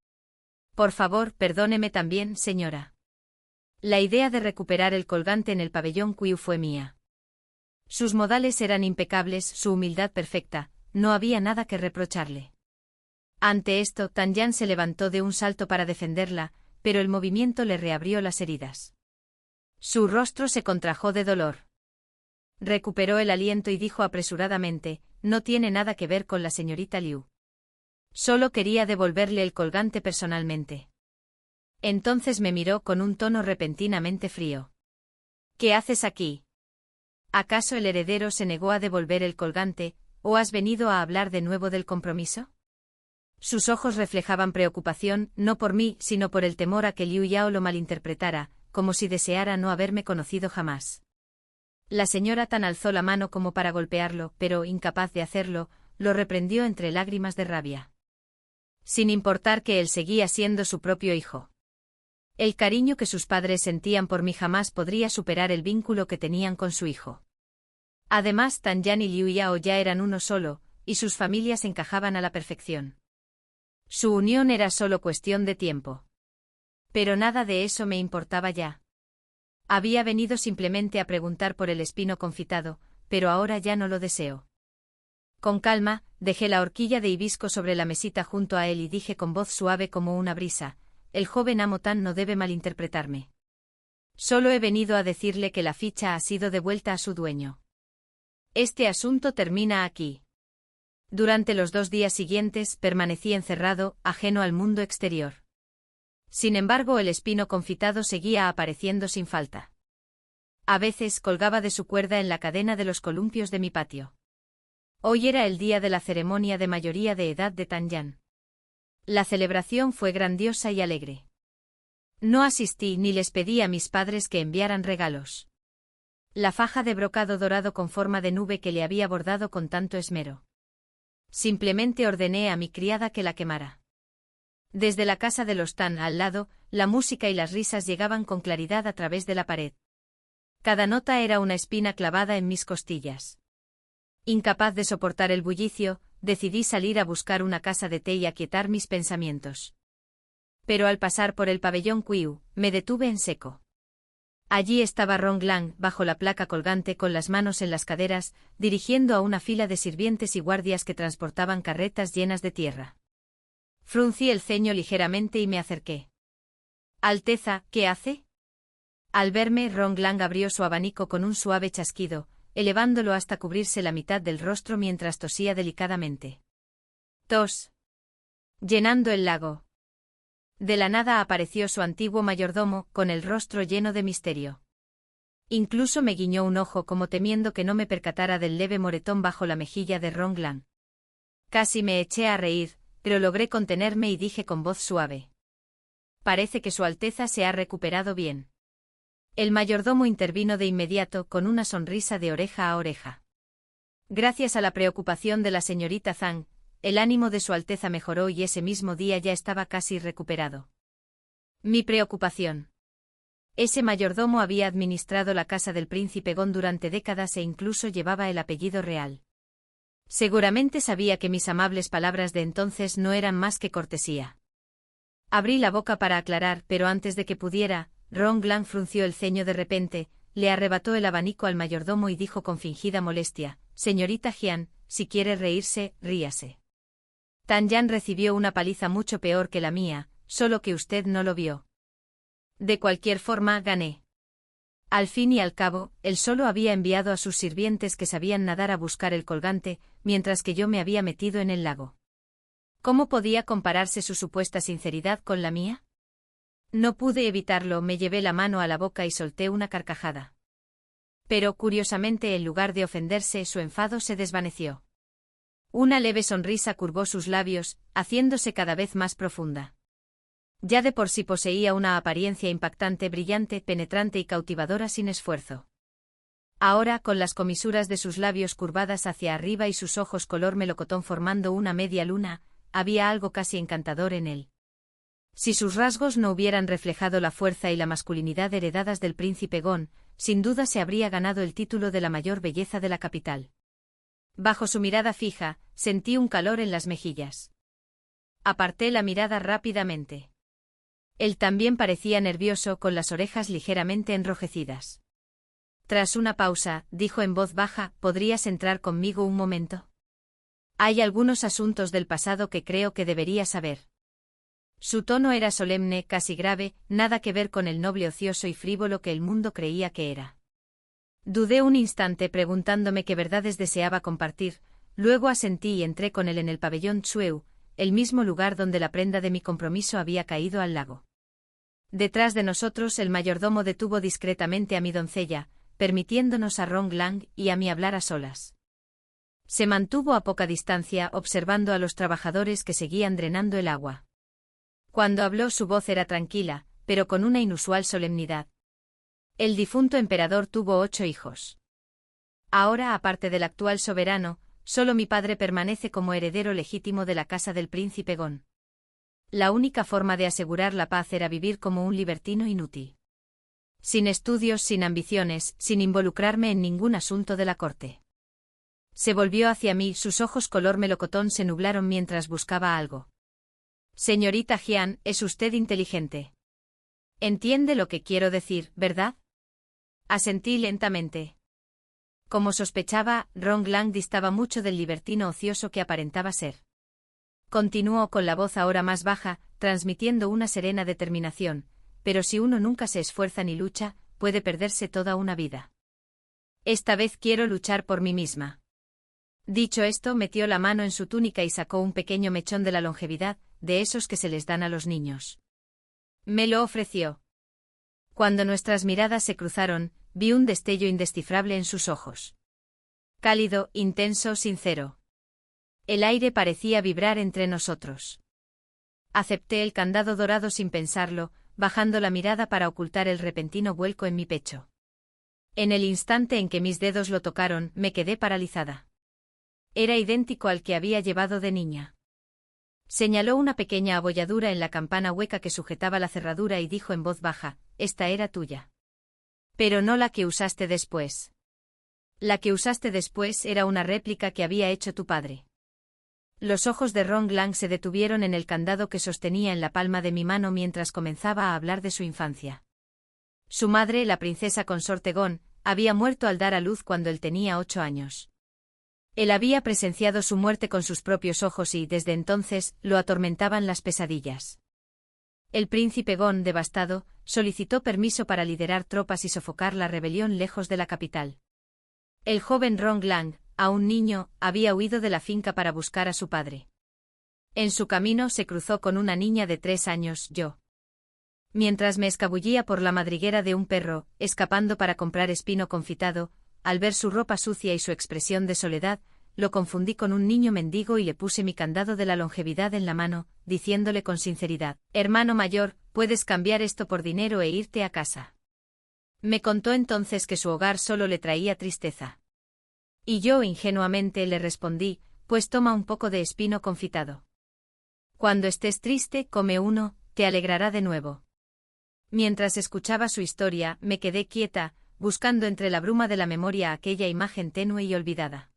Por favor, perdóneme también, señora. La idea de recuperar el colgante en el pabellón Qiu fue mía. Sus modales eran impecables, su humildad perfecta, no había nada que reprocharle. Ante esto, Tanyan se levantó de un salto para defenderla, pero el movimiento le reabrió las heridas. Su rostro se contrajo de dolor. Recuperó el aliento y dijo apresuradamente, no tiene nada que ver con la señorita Liu. Solo quería devolverle el colgante personalmente. Entonces me miró con un tono repentinamente frío. ¿Qué haces aquí? ¿Acaso el heredero se negó a devolver el colgante, o has venido a hablar de nuevo del compromiso? Sus ojos reflejaban preocupación, no por mí, sino por el temor a que Liu Yao lo malinterpretara, como si deseara no haberme conocido jamás. La señora Tan alzó la mano como para golpearlo, pero, incapaz de hacerlo, lo reprendió entre lágrimas de rabia. Sin importar que él seguía siendo su propio hijo. El cariño que sus padres sentían por mí jamás podría superar el vínculo que tenían con su hijo. Además, Tanyan y Liu Yao ya eran uno solo, y sus familias encajaban a la perfección. Su unión era solo cuestión de tiempo. Pero nada de eso me importaba ya. Había venido simplemente a preguntar por el espino confitado, pero ahora ya no lo deseo. Con calma, dejé la horquilla de hibisco sobre la mesita junto a él y dije con voz suave como una brisa, el joven amo Tan no debe malinterpretarme. Solo he venido a decirle que la ficha ha sido devuelta a su dueño. Este asunto termina aquí. Durante los 2 días siguientes permanecí encerrado, ajeno al mundo exterior. Sin embargo, el espino confitado seguía apareciendo sin falta. A veces colgaba de su cuerda en la cadena de los columpios de mi patio. Hoy era el día de la ceremonia de mayoría de edad de Tanyan. La celebración fue grandiosa y alegre. No asistí ni les pedí a mis padres que enviaran regalos. La faja de brocado dorado con forma de nube que le había bordado con tanto esmero. Simplemente ordené a mi criada que la quemara. Desde la casa de los Tan al lado, la música y las risas llegaban con claridad a través de la pared. Cada nota era una espina clavada en mis costillas. Incapaz de soportar el bullicio, decidí salir a buscar una casa de té y aquietar mis pensamientos. Pero al pasar por el pabellón Qiu, me detuve en seco. Allí estaba Rong Lang, bajo la placa colgante con las manos en las caderas, dirigiendo a una fila de sirvientes y guardias que transportaban carretas llenas de tierra. Fruncí el ceño ligeramente y me acerqué. Alteza, ¿qué hace? Al verme, Rong Lang abrió su abanico con un suave chasquido, elevándolo hasta cubrirse la mitad del rostro mientras tosía delicadamente. Tos. Llenando el lago. De la nada apareció su antiguo mayordomo, con el rostro lleno de misterio. Incluso me guiñó un ojo como temiendo que no me percatara del leve moretón bajo la mejilla de Rong Lang. Casi me eché a reír, pero logré contenerme y dije con voz suave. Parece que Su Alteza se ha recuperado bien. El mayordomo intervino de inmediato con una sonrisa de oreja a oreja. Gracias a la preocupación de la señorita Zhang, el ánimo de Su Alteza mejoró y ese mismo día ya estaba casi recuperado. Mi preocupación. Ese mayordomo había administrado la casa del príncipe Gon durante décadas e incluso llevaba el apellido real. Seguramente sabía que mis amables palabras de entonces no eran más que cortesía. Abrí la boca para aclarar, pero antes de que pudiera, Rong Lang frunció el ceño de repente, le arrebató el abanico al mayordomo y dijo con fingida molestia: «Señorita Jian, si quiere reírse, ríase. Tanyan recibió una paliza mucho peor que la mía, solo que usted no lo vio. De cualquier forma, gané». Al fin y al cabo, él solo había enviado a sus sirvientes que sabían nadar a buscar el colgante, mientras que yo me había metido en el lago. ¿Cómo podía compararse su supuesta sinceridad con la mía? No pude evitarlo, me llevé la mano a la boca y solté una carcajada. Pero, curiosamente, en lugar de ofenderse, su enfado se desvaneció. Una leve sonrisa curvó sus labios, haciéndose cada vez más profunda. Ya de por sí poseía una apariencia impactante, brillante, penetrante y cautivadora sin esfuerzo. Ahora, con las comisuras de sus labios curvadas hacia arriba y sus ojos color melocotón formando una media luna, había algo casi encantador en él. Si sus rasgos no hubieran reflejado la fuerza y la masculinidad heredadas del príncipe Gon, sin duda se habría ganado el título de la mayor belleza de la capital. Bajo su mirada fija, sentí un calor en las mejillas. Aparté la mirada rápidamente. Él también parecía nervioso, con las orejas ligeramente enrojecidas. Tras una pausa, dijo en voz baja: «¿Podrías entrar conmigo un momento? Hay algunos asuntos del pasado que creo que deberías saber». Su tono era solemne, casi grave, nada que ver con el noble ocioso y frívolo que el mundo creía que era. Dudé un instante preguntándome qué verdades deseaba compartir, luego asentí y entré con él en el pabellón Tsueu, el mismo lugar donde la prenda de mi compromiso había caído al lago. Detrás de nosotros el mayordomo detuvo discretamente a mi doncella, permitiéndonos a Rong Lang y a mí hablar a solas. Se mantuvo a poca distancia observando a los trabajadores que seguían drenando el agua. Cuando habló su voz era tranquila, pero con una inusual solemnidad. El difunto emperador tuvo 8 hijos. Ahora, aparte del actual soberano, solo mi padre permanece como heredero legítimo de la casa del príncipe Gon. La única forma de asegurar la paz era vivir como un libertino inútil. Sin estudios, sin ambiciones, sin involucrarme en ningún asunto de la corte. Se volvió hacia mí, sus ojos color melocotón se nublaron mientras buscaba algo. «Señorita Jian, es usted inteligente. Entiende lo que quiero decir, ¿verdad?». Asentí lentamente. Como sospechaba, Rong Lang distaba mucho del libertino ocioso que aparentaba ser. Continuó con la voz ahora más baja, transmitiendo una serena determinación: «Pero si uno nunca se esfuerza ni lucha, puede perderse toda una vida. Esta vez quiero luchar por mí misma. Dicho esto, metió la mano en su túnica y sacó un pequeño mechón de la longevidad, de esos que se les dan a los niños. Me lo ofreció. Cuando nuestras miradas se cruzaron, vi un destello indescifrable en sus ojos. Cálido, intenso, sincero. El aire parecía vibrar entre nosotros. Acepté el candado dorado sin pensarlo, bajando la mirada para ocultar el repentino vuelco en mi pecho. En el instante en que mis dedos lo tocaron, me quedé paralizada. Era idéntico al que había llevado de niña. Señaló una pequeña abolladura en la campana hueca que sujetaba la cerradura y dijo en voz baja: «Esta era tuya. Pero no la que usaste después. La que usaste después era una réplica que había hecho tu padre». Los ojos de Ron Glang se detuvieron en el candado que sostenía en la palma de mi mano mientras comenzaba a hablar de su infancia. Su madre, la princesa consorte Gon, había muerto al dar a luz cuando él tenía 8 años. Él había presenciado su muerte con sus propios ojos y, desde entonces, lo atormentaban las pesadillas. El príncipe Gon, devastado, solicitó permiso para liderar tropas y sofocar la rebelión lejos de la capital. El joven Ron Glang, aún niño, había huido de la finca para buscar a su padre. En su camino se cruzó con una niña de 3 años, yo. Mientras me escabullía por la madriguera de un perro, escapando para comprar espino confitado, al ver su ropa sucia y su expresión de soledad, lo confundí con un niño mendigo y le puse mi candado de la longevidad en la mano, diciéndole con sinceridad: «Hermano mayor, puedes cambiar esto por dinero e irte a casa». Me contó entonces que su hogar solo le traía tristeza. Y yo ingenuamente le respondí: «Pues toma un poco de espino confitado. Cuando estés triste, come uno, te alegrará de nuevo». Mientras escuchaba su historia, me quedé quieta, buscando entre la bruma de la memoria aquella imagen tenue y olvidada.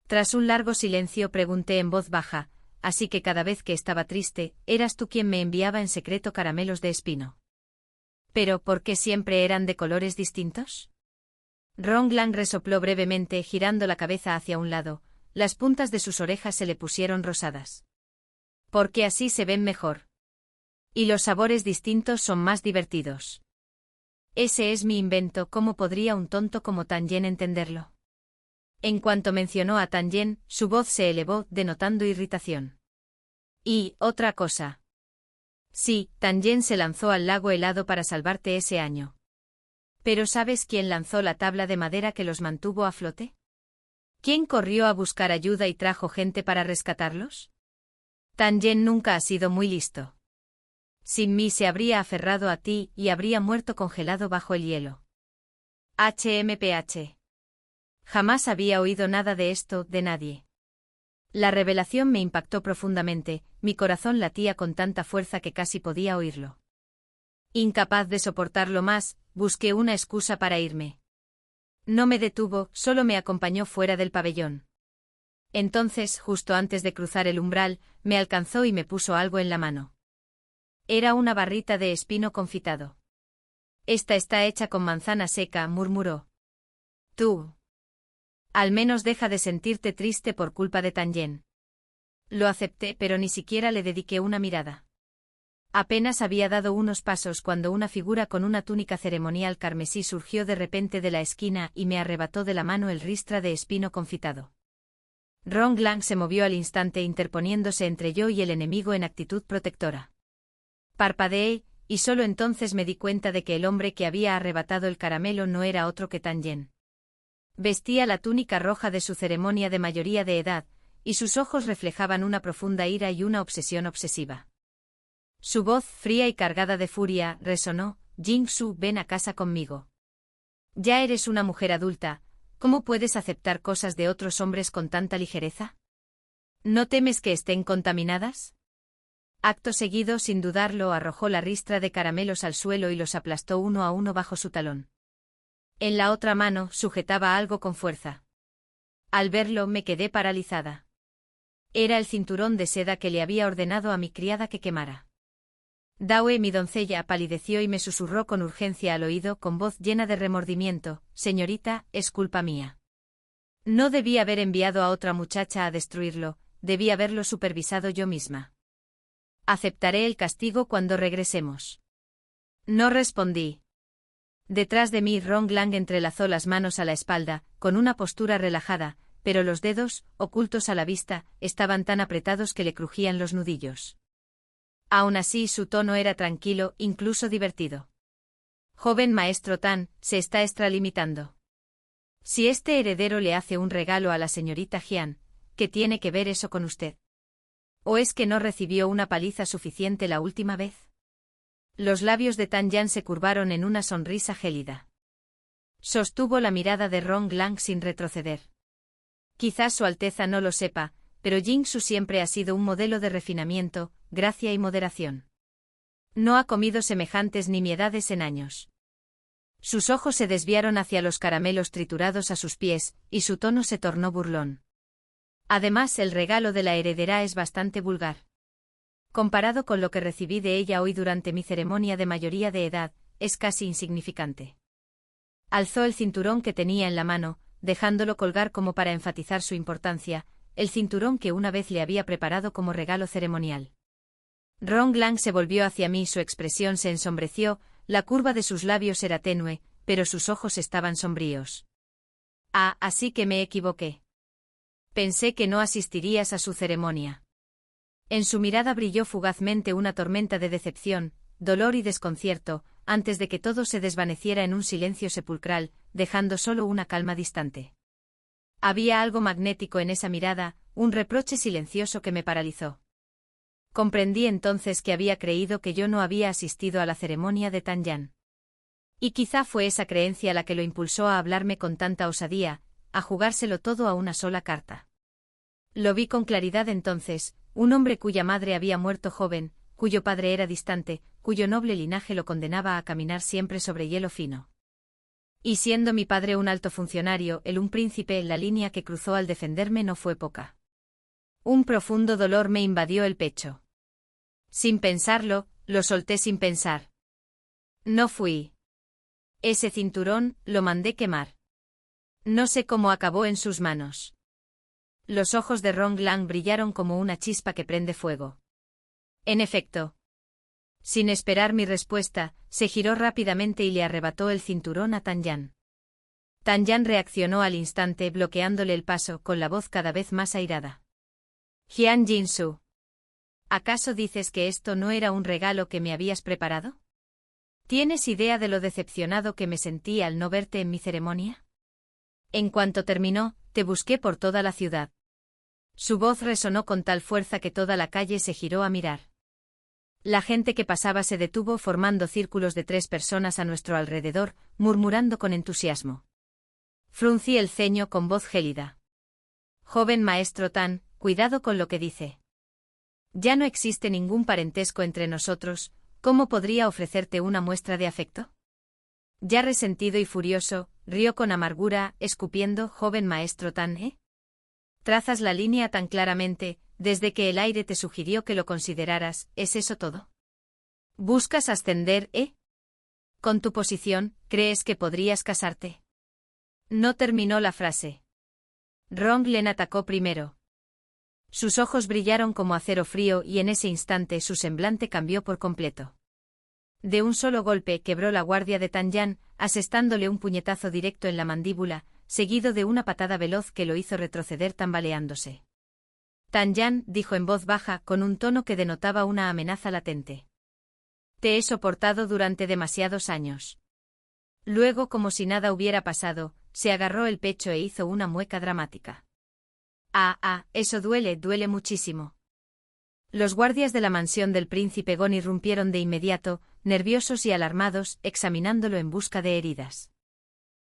Tras un largo silencio pregunté en voz baja: «Así que cada vez que estaba triste, eras tú quien me enviaba en secreto caramelos de espino». «¿Pero por qué siempre eran de colores distintos?». Ron Glang resopló brevemente, girando la cabeza hacia un lado. Las puntas de sus orejas se le pusieron rosadas. «Porque así se ven mejor. Y los sabores distintos son más divertidos». Ese es mi invento. ¿Cómo podría un tonto como Tan Yen entenderlo? En cuanto mencionó a Tan Yen, su voz se elevó, denotando irritación. Y, otra cosa. Sí, Tan Yen se lanzó al lago helado para salvarte ese año. ¿Pero sabes quién lanzó la tabla de madera que los mantuvo a flote? ¿Quién corrió a buscar ayuda y trajo gente para rescatarlos? Tan Yen nunca ha sido muy listo. Sin mí se habría aferrado a ti y habría muerto congelado bajo el hielo. HMPH. Jamás había oído nada de esto de nadie. La revelación me impactó profundamente, mi corazón latía con tanta fuerza que casi podía oírlo. Incapaz de soportarlo más, busqué una excusa para irme. No me detuvo, solo me acompañó fuera del pabellón. Entonces, justo antes de cruzar el umbral, me alcanzó y me puso algo en la mano. Era una barrita de espino confitado. «Esta está hecha con manzana seca», murmuró. «Tú. Al menos deja de sentirte triste por culpa de Tan Yen». Lo acepté, pero ni siquiera le dediqué una mirada. Apenas había dado unos pasos cuando una figura con una túnica ceremonial carmesí surgió de repente de la esquina y me arrebató de la mano el ristra de espino confitado. Ron Glang se movió al instante, interponiéndose entre yo y el enemigo en actitud protectora. Parpadeé, y solo entonces me di cuenta de que el hombre que había arrebatado el caramelo no era otro que Tan Yen. Vestía la túnica roja de su ceremonia de mayoría de edad, y sus ojos reflejaban una profunda ira y una obsesión obsesiva. Su voz, fría y cargada de furia, resonó: «Jing-Su, ven a casa conmigo. Ya eres una mujer adulta, ¿cómo puedes aceptar cosas de otros hombres con tanta ligereza? ¿No temes que estén contaminadas?». Acto seguido, sin dudarlo, arrojó la ristra de caramelos al suelo y los aplastó uno a uno bajo su talón. En la otra mano sujetaba algo con fuerza. Al verlo me quedé paralizada. Era el cinturón de seda que le había ordenado a mi criada que quemara. Dawe, mi doncella, palideció y me susurró con urgencia al oído, con voz llena de remordimiento: «Señorita, es culpa mía. No debí haber enviado a otra muchacha a destruirlo, debí haberlo supervisado yo misma. Aceptaré el castigo cuando regresemos». No respondí. Detrás de mí Ron Lang entrelazó las manos a la espalda, con una postura relajada, pero los dedos, ocultos a la vista, estaban tan apretados que le crujían los nudillos. Aún así su tono era tranquilo, incluso divertido. Joven maestro Tan, se está extralimitando. Si este heredero le hace un regalo a la señorita Jian, ¿qué tiene que ver eso con usted? ¿O es que no recibió una paliza suficiente la última vez? Los labios de Tan Yan se curvaron en una sonrisa gélida. Sostuvo la mirada de Ron Lang sin retroceder. Quizás Su Alteza no lo sepa, pero Jingsu siempre ha sido un modelo de refinamiento, gracia y moderación. No ha comido semejantes nimiedades en años. Sus ojos se desviaron hacia los caramelos triturados a sus pies, y su tono se tornó burlón. Además, el regalo de la heredera es bastante vulgar. Comparado con lo que recibí de ella hoy durante mi ceremonia de mayoría de edad, es casi insignificante. Alzó el cinturón que tenía en la mano, dejándolo colgar como para enfatizar su importancia, el cinturón que una vez le había preparado como regalo ceremonial. Ron Lang se volvió hacia mí y su expresión se ensombreció, la curva de sus labios era tenue, pero sus ojos estaban sombríos. Ah, así que me equivoqué. Pensé que no asistirías a su ceremonia. En su mirada brilló fugazmente una tormenta de decepción, dolor y desconcierto, antes de que todo se desvaneciera en un silencio sepulcral, dejando solo una calma distante. Había algo magnético en esa mirada, un reproche silencioso que me paralizó. Comprendí entonces que había creído que yo no había asistido a la ceremonia de Tan Yan. Y quizá fue esa creencia la que lo impulsó a hablarme con tanta osadía, a jugárselo todo a una sola carta. Lo vi con claridad entonces, un hombre cuya madre había muerto joven, cuyo padre era distante, cuyo noble linaje lo condenaba a caminar siempre sobre hielo fino. Y siendo mi padre un alto funcionario, él un príncipe, la línea que cruzó al defenderme no fue poca. Un profundo dolor me invadió el pecho. Sin pensarlo, lo solté sin pensar. No fui. Ese cinturón, lo mandé quemar. No sé cómo acabó en sus manos. Los ojos de Ron Lang brillaron como una chispa que prende fuego. En efecto. Sin esperar mi respuesta, se giró rápidamente y le arrebató el cinturón a Tan Yan. Tan Yan reaccionó al instante bloqueándole el paso con la voz cada vez más airada. Jian Jinsu. ¿Acaso dices que esto no era un regalo que me habías preparado? ¿Tienes idea de lo decepcionado que me sentí al no verte en mi ceremonia? En cuanto terminó, te busqué por toda la ciudad. Su voz resonó con tal fuerza que toda la calle se giró a mirar. La gente que pasaba se detuvo formando círculos de 3 personas a nuestro alrededor, murmurando con entusiasmo. Fruncí el ceño con voz gélida. Joven maestro Tan, cuidado con lo que dice. Ya no existe ningún parentesco entre nosotros, ¿cómo podría ofrecerte una muestra de afecto? Ya resentido y furioso, rió con amargura, escupiendo, joven maestro Tan, ¿eh? Trazas la línea tan claramente, desde que el aire te sugirió que lo consideraras, ¿es eso todo? ¿Buscas ascender, eh? Con tu posición, ¿crees que podrías casarte? No terminó la frase. Ron Glen atacó primero. Sus ojos brillaron como acero frío y en ese instante su semblante cambió por completo. De un solo golpe quebró la guardia de Tan Yan, asestándole un puñetazo directo en la mandíbula, seguido de una patada veloz que lo hizo retroceder tambaleándose. Tan Yan dijo en voz baja con un tono que denotaba una amenaza latente. Te he soportado durante demasiados años. Luego, como si nada hubiera pasado, se agarró el pecho e hizo una mueca dramática. Eso duele, duele muchísimo. Los guardias de la mansión del príncipe Gon irrumpieron de inmediato, nerviosos y alarmados, examinándolo en busca de heridas.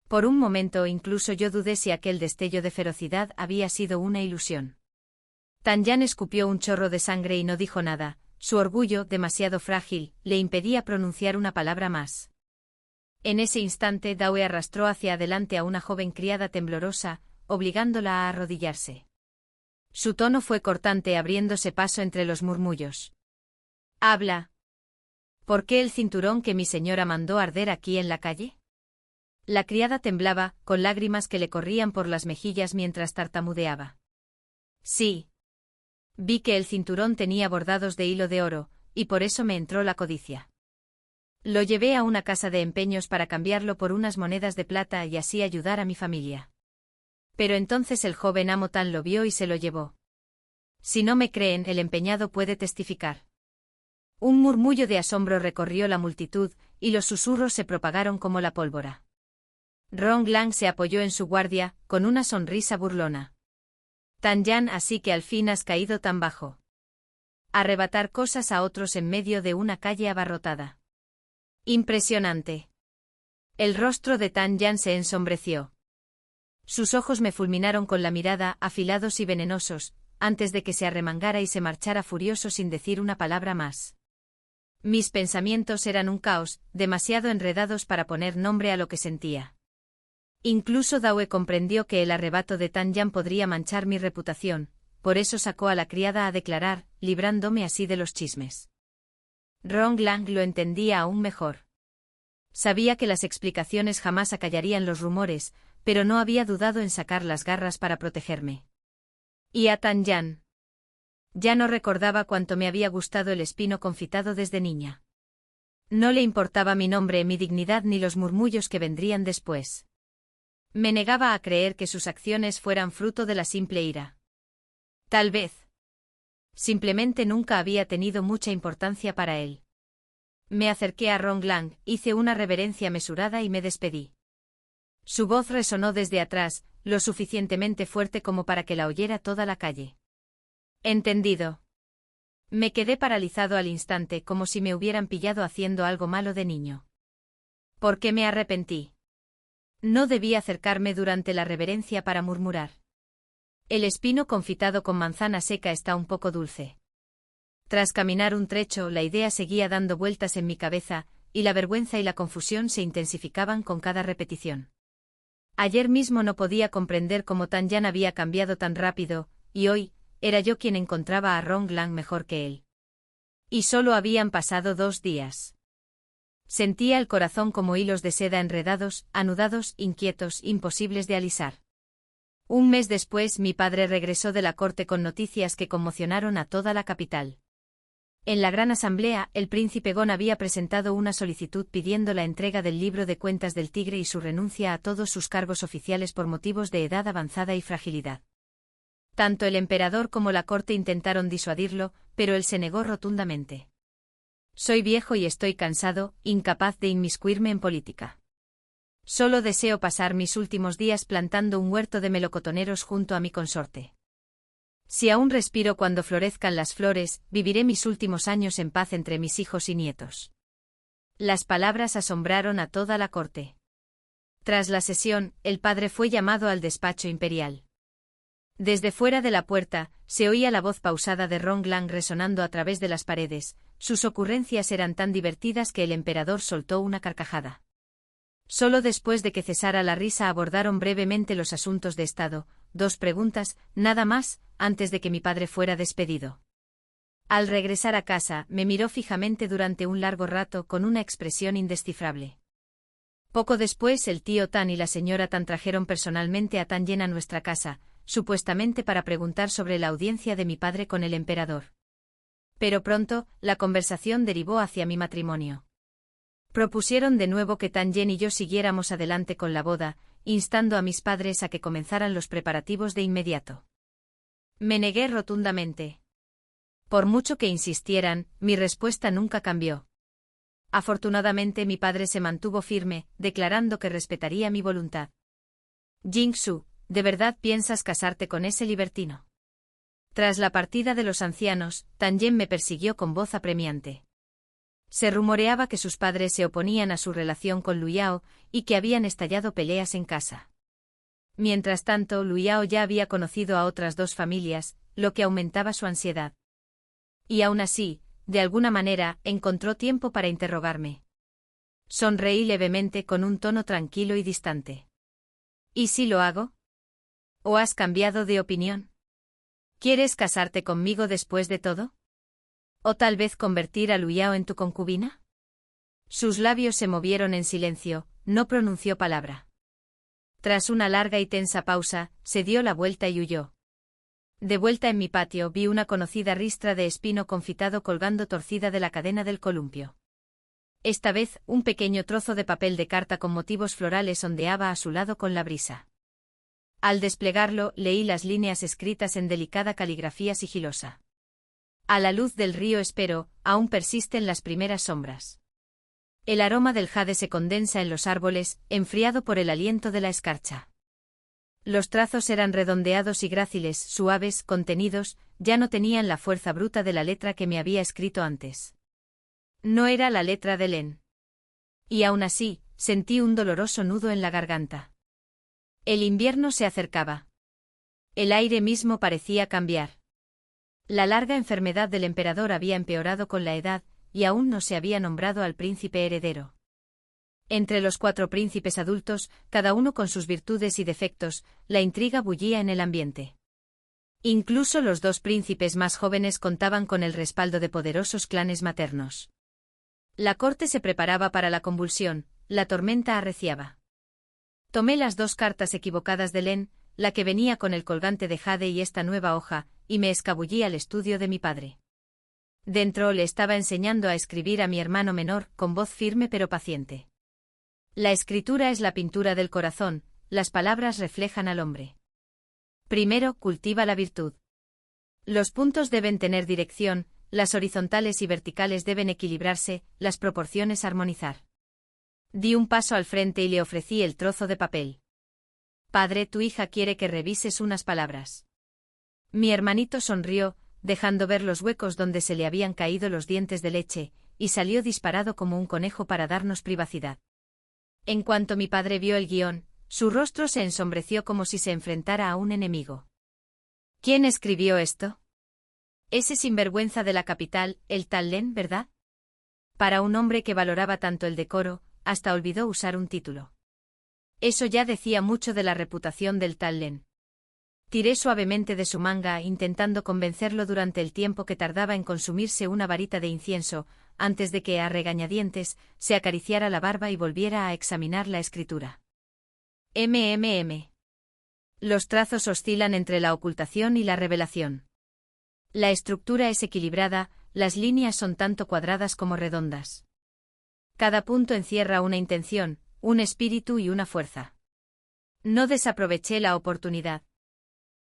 Por un momento incluso yo dudé si aquel destello de ferocidad había sido una ilusión. Tan Yan escupió un chorro de sangre y no dijo nada, su orgullo, demasiado frágil, le impedía pronunciar una palabra más. En ese instante Dawe arrastró hacia adelante a una joven criada temblorosa, obligándola a arrodillarse. Su tono fue cortante abriéndose paso entre los murmullos. Habla. ¿Por qué el cinturón que mi señora mandó arder aquí en la calle? La criada temblaba, con lágrimas que le corrían por las mejillas mientras tartamudeaba. Sí. Vi que el cinturón tenía bordados de hilo de oro, y por eso me entró la codicia. Lo llevé a una casa de empeños para cambiarlo por unas monedas de plata y así ayudar a mi familia. Pero entonces el joven amo Tan lo vio y se lo llevó. Si no me creen, el empeñado puede testificar. Un murmullo de asombro recorrió la multitud, y los susurros se propagaron como la pólvora. Rong Lang se apoyó en su guardia, con una sonrisa burlona. Tan Yan, así que al fin has caído tan bajo. Arrebatar cosas a otros en medio de una calle abarrotada. Impresionante. El rostro de Tan Yan se ensombreció. Sus ojos me fulminaron con la mirada, afilados y venenosos, antes de que se arremangara y se marchara furioso sin decir una palabra más. Mis pensamientos eran un caos, demasiado enredados para poner nombre a lo que sentía. Incluso Dawe comprendió que el arrebato de Tan Yan podría manchar mi reputación, por eso sacó a la criada a declarar, librándome así de los chismes. Rong Lang lo entendía aún mejor. Sabía que las explicaciones jamás acallarían los rumores, pero no había dudado en sacar las garras para protegerme. ¿Y a Tan Yan? Ya no recordaba cuánto me había gustado el espino confitado desde niña. No le importaba mi nombre, mi dignidad ni los murmullos que vendrían después. Me negaba a creer que sus acciones fueran fruto de la simple ira. Tal vez. Simplemente nunca había tenido mucha importancia para él. Me acerqué a Rong Lang, hice una reverencia mesurada y me despedí. Su voz resonó desde atrás, lo suficientemente fuerte como para que la oyera toda la calle. Entendido. Me quedé paralizado al instante, como si me hubieran pillado haciendo algo malo de niño. ¿Por qué me arrepentí? No debí acercarme durante la reverencia para murmurar. El espino confitado con manzana seca está un poco dulce. Tras caminar un trecho, la idea seguía dando vueltas en mi cabeza, y la vergüenza y la confusión se intensificaban con cada repetición. Ayer mismo no podía comprender cómo Tan Yan había cambiado tan rápido, y hoy, era yo quien encontraba a Rong Lang mejor que él. Y solo habían pasado 2 días. Sentía el corazón como hilos de seda enredados, anudados, inquietos, imposibles de alisar. Un mes después mi padre regresó de la corte con noticias que conmocionaron a toda la capital. En la gran asamblea, el príncipe Gon había presentado una solicitud pidiendo la entrega del libro de cuentas del tigre y su renuncia a todos sus cargos oficiales por motivos de edad avanzada y fragilidad. Tanto el emperador como la corte intentaron disuadirlo, pero él se negó rotundamente. Soy viejo y estoy cansado, incapaz de inmiscuirme en política. Solo deseo pasar mis últimos días plantando un huerto de melocotoneros junto a mi consorte. Si aún respiro cuando florezcan las flores, viviré mis últimos años en paz entre mis hijos y nietos. Las palabras asombraron a toda la corte. Tras la sesión, el padre fue llamado al despacho imperial. Desde fuera de la puerta, se oía la voz pausada de Rong Lang resonando a través de las paredes. Sus ocurrencias eran tan divertidas que el emperador soltó una carcajada. Solo después de que cesara la risa abordaron brevemente los asuntos de Estado, 2 preguntas, nada más, antes de que mi padre fuera despedido. Al regresar a casa, me miró fijamente durante un largo rato con una expresión indescifrable. Poco después el tío Tan y la señora Tan trajeron personalmente a Tan Yan a nuestra casa, supuestamente para preguntar sobre la audiencia de mi padre con el emperador. Pero pronto, la conversación derivó hacia mi matrimonio. Propusieron de nuevo que Tan Yan y yo siguiéramos adelante con la boda, instando a mis padres a que comenzaran los preparativos de inmediato. Me negué rotundamente. Por mucho que insistieran, mi respuesta nunca cambió. Afortunadamente mi padre se mantuvo firme, declarando que respetaría mi voluntad. Jingsu, ¿de verdad piensas casarte con ese libertino? Tras la partida de los ancianos, Tan Yan me persiguió con voz apremiante. Se rumoreaba que sus padres se oponían a su relación con Lu Yao, y que habían estallado peleas en casa. Mientras tanto, Lu Yao ya había conocido a otras 2 familias, lo que aumentaba su ansiedad. Y aún así, de alguna manera, encontró tiempo para interrogarme. Sonreí levemente con un tono tranquilo y distante. ¿Y si lo hago? ¿O has cambiado de opinión? ¿Quieres casarte conmigo después de todo? ¿O tal vez convertir a Lu Yao en tu concubina? Sus labios se movieron en silencio, no pronunció palabra. Tras una larga y tensa pausa, se dio la vuelta y huyó. De vuelta en mi patio vi una conocida ristra de espino confitado colgando torcida de la cadena del columpio. Esta vez, un pequeño trozo de papel de carta con motivos florales ondeaba a su lado con la brisa. Al desplegarlo, leí las líneas escritas en delicada caligrafía sigilosa. A la luz del río espero, aún persisten las primeras sombras. El aroma del jade se condensa en los árboles, enfriado por el aliento de la escarcha. Los trazos eran redondeados y gráciles, suaves, contenidos, ya no tenían la fuerza bruta de la letra que me había escrito antes. No era la letra de Len. Y aún así, sentí un doloroso nudo en la garganta. El invierno se acercaba. El aire mismo parecía cambiar. La larga enfermedad del emperador había empeorado con la edad, y aún no se había nombrado al príncipe heredero. Entre los 4 príncipes adultos, cada uno con sus virtudes y defectos, la intriga bullía en el ambiente. Incluso los 2 príncipes más jóvenes contaban con el respaldo de poderosos clanes maternos. La corte se preparaba para la convulsión, la tormenta arreciaba. Tomé las 2 cartas equivocadas de Len, la que venía con el colgante de jade y esta nueva hoja, y me escabullí al estudio de mi padre. Dentro le estaba enseñando a escribir a mi hermano menor, con voz firme pero paciente. La escritura es la pintura del corazón, las palabras reflejan al hombre. Primero, cultiva la virtud. Los puntos deben tener dirección, las horizontales y verticales deben equilibrarse, las proporciones armonizar. Di un paso al frente y le ofrecí el trozo de papel. Padre, tu hija quiere que revises unas palabras. Mi hermanito sonrió, dejando ver los huecos donde se le habían caído los dientes de leche, y salió disparado como un conejo para darnos privacidad. En cuanto mi padre vio el guión, su rostro se ensombreció como si se enfrentara a un enemigo. ¿Quién escribió esto? Ese sinvergüenza de la capital, el tal Len, ¿verdad? Para un hombre que valoraba tanto el decoro, hasta olvidó usar un título. Eso ya decía mucho de la reputación del tal Len. Tiré suavemente de su manga, intentando convencerlo durante el tiempo que tardaba en consumirse una varita de incienso, antes de que, a regañadientes, se acariciara la barba y volviera a examinar la escritura. Los trazos oscilan entre la ocultación y la revelación. La estructura es equilibrada, las líneas son tanto cuadradas como redondas. Cada punto encierra una intención, un espíritu y una fuerza. No desaproveché la oportunidad.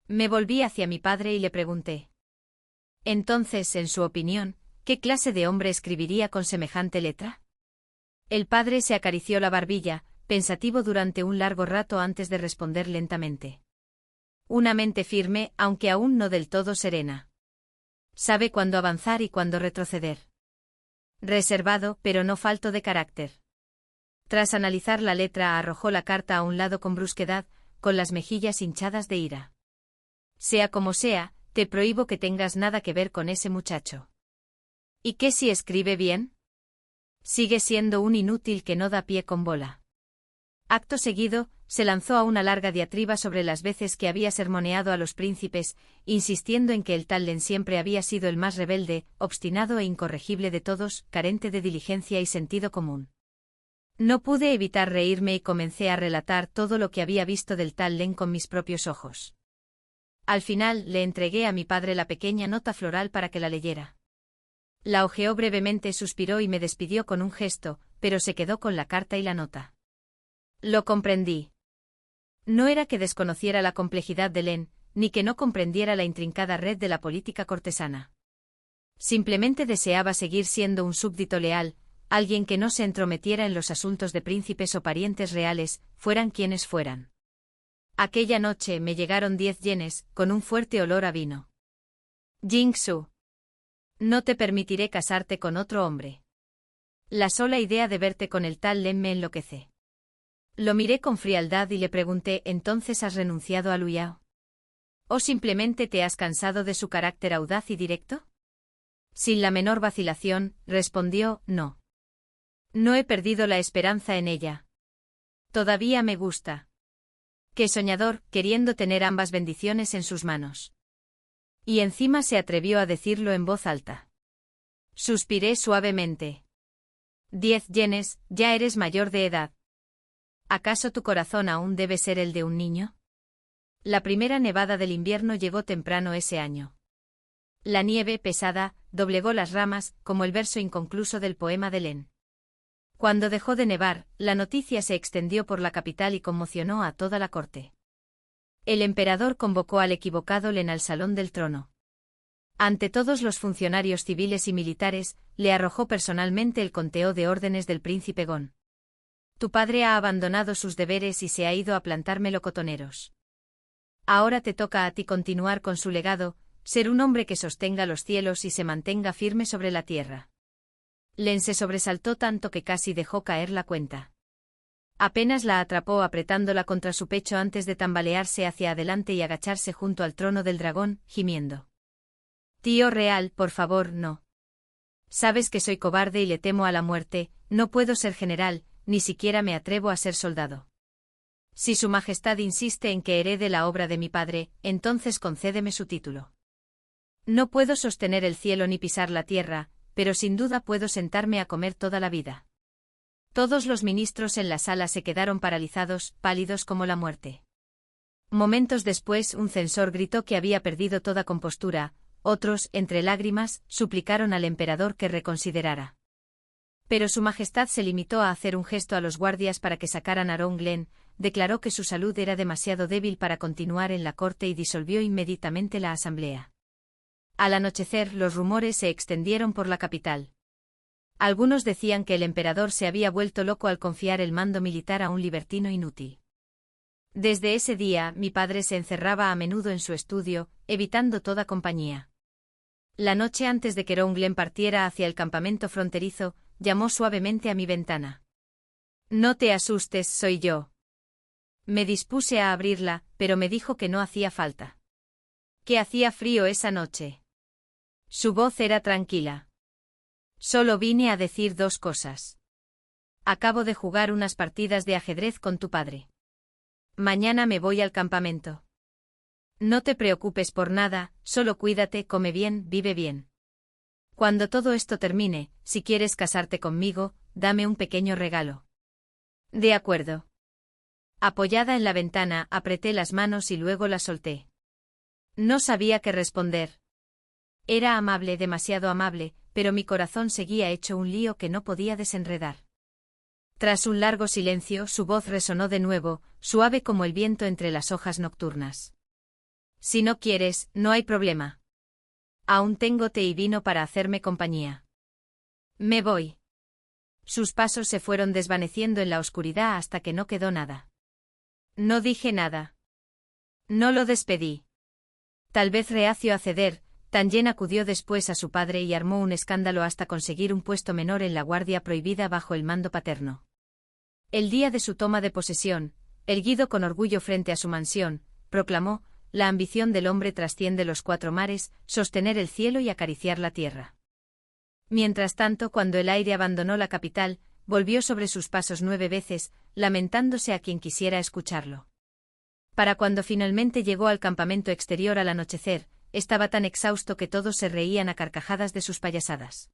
Me volví hacia mi padre y le pregunté. Entonces, en su opinión, ¿qué clase de hombre escribiría con semejante letra? El padre se acarició la barbilla, pensativo durante un largo rato antes de responder lentamente. Una mente firme, aunque aún no del todo serena. Sabe cuándo avanzar y cuándo retroceder. Reservado, pero no falto de carácter. Tras analizar la letra, arrojó la carta a un lado con brusquedad, con las mejillas hinchadas de ira. Sea como sea, te prohíbo que tengas nada que ver con ese muchacho. ¿Y qué si escribe bien? Sigue siendo un inútil que no da pie con bola. Acto seguido, se lanzó a una larga diatriba sobre las veces que había sermoneado a los príncipes, insistiendo en que el tal Len siempre había sido el más rebelde, obstinado e incorregible de todos, carente de diligencia y sentido común. No pude evitar reírme y comencé a relatar todo lo que había visto del tal Len con mis propios ojos. Al final, le entregué a mi padre la pequeña nota floral para que la leyera. La hojeó brevemente, suspiró y me despidió con un gesto, pero se quedó con la carta y la nota. Lo comprendí. No era que desconociera la complejidad de Len, ni que no comprendiera la intrincada red de la política cortesana. Simplemente deseaba seguir siendo un súbdito leal, alguien que no se entrometiera en los asuntos de príncipes o parientes reales, fueran quienes fueran. Aquella noche me llegaron 10 yenes, con un fuerte olor a vino. Jingsu. No te permitiré casarte con otro hombre. La sola idea de verte con el tal Len me enloquece. Lo miré con frialdad y le pregunté, ¿entonces has renunciado a Luyao? ¿O simplemente te has cansado de su carácter audaz y directo? Sin la menor vacilación, respondió, no. No he perdido la esperanza en ella. Todavía me gusta. Qué soñador, queriendo tener ambas bendiciones en sus manos. Y encima se atrevió a decirlo en voz alta. Suspiré suavemente. 10 yenes, ya eres mayor de edad. ¿Acaso tu corazón aún debe ser el de un niño? La primera nevada del invierno llegó temprano ese año. La nieve, pesada, doblegó las ramas, como el verso inconcluso del poema de Len. Cuando dejó de nevar, la noticia se extendió por la capital y conmocionó a toda la corte. El emperador convocó al equivocado Len al salón del trono. Ante todos los funcionarios civiles y militares, le arrojó personalmente el conteo de órdenes del príncipe Gon. Tu padre ha abandonado sus deberes y se ha ido a plantar melocotoneros. Ahora te toca a ti continuar con su legado, ser un hombre que sostenga los cielos y se mantenga firme sobre la tierra. Len se sobresaltó tanto que casi dejó caer la cuenta. Apenas la atrapó apretándola contra su pecho antes de tambalearse hacia adelante y agacharse junto al trono del dragón, gimiendo. Tío real, por favor, no. Sabes que soy cobarde y le temo a la muerte, no puedo ser general, ni siquiera me atrevo a ser soldado. Si su majestad insiste en que herede la obra de mi padre, entonces concédeme su título. No puedo sostener el cielo ni pisar la tierra, pero sin duda puedo sentarme a comer toda la vida. Todos los ministros en la sala se quedaron paralizados, pálidos como la muerte. Momentos después un censor gritó que había perdido toda compostura, otros, entre lágrimas, suplicaron al emperador que reconsiderara. Pero su majestad se limitó a hacer un gesto a los guardias para que sacaran a Ron Glen, declaró que su salud era demasiado débil para continuar en la corte y disolvió inmediatamente la asamblea. Al anochecer los rumores se extendieron por la capital. Algunos decían que el emperador se había vuelto loco al confiar el mando militar a un libertino inútil. Desde ese día mi padre se encerraba a menudo en su estudio, evitando toda compañía. La noche antes de que Ron Glen partiera hacia el campamento fronterizo, llamó suavemente a mi ventana. No te asustes, soy yo. Me dispuse a abrirla, pero me dijo que no hacía falta. Que hacía frío esa noche. Su voz era tranquila. Solo vine a decir dos cosas. Acabo de jugar unas partidas de ajedrez con tu padre. Mañana me voy al campamento. No te preocupes por nada, solo cuídate, come bien, vive bien. Cuando todo esto termine, si quieres casarte conmigo, dame un pequeño regalo. De acuerdo. Apoyada en la ventana, apreté las manos y luego las solté. No sabía qué responder. Era amable, demasiado amable, pero mi corazón seguía hecho un lío que no podía desenredar. Tras un largo silencio, su voz resonó de nuevo, suave como el viento entre las hojas nocturnas. Si no quieres, no hay problema. Aún tengo té y vino para hacerme compañía. Me voy. Sus pasos se fueron desvaneciendo en la oscuridad hasta que no quedó nada. No dije nada. No lo despedí. Tal vez reacio a ceder, Tanyen acudió después a su padre y armó un escándalo hasta conseguir un puesto menor en la guardia prohibida bajo el mando paterno. El día de su toma de posesión, erguido con orgullo frente a su mansión, proclamó: la ambición del hombre trasciende los 4 mares, sostener el cielo y acariciar la tierra. Mientras tanto, cuando el aire abandonó la capital, volvió sobre sus pasos 9 veces, lamentándose a quien quisiera escucharlo. Para cuando finalmente llegó al campamento exterior al anochecer, estaba tan exhausto que todos se reían a carcajadas de sus payasadas.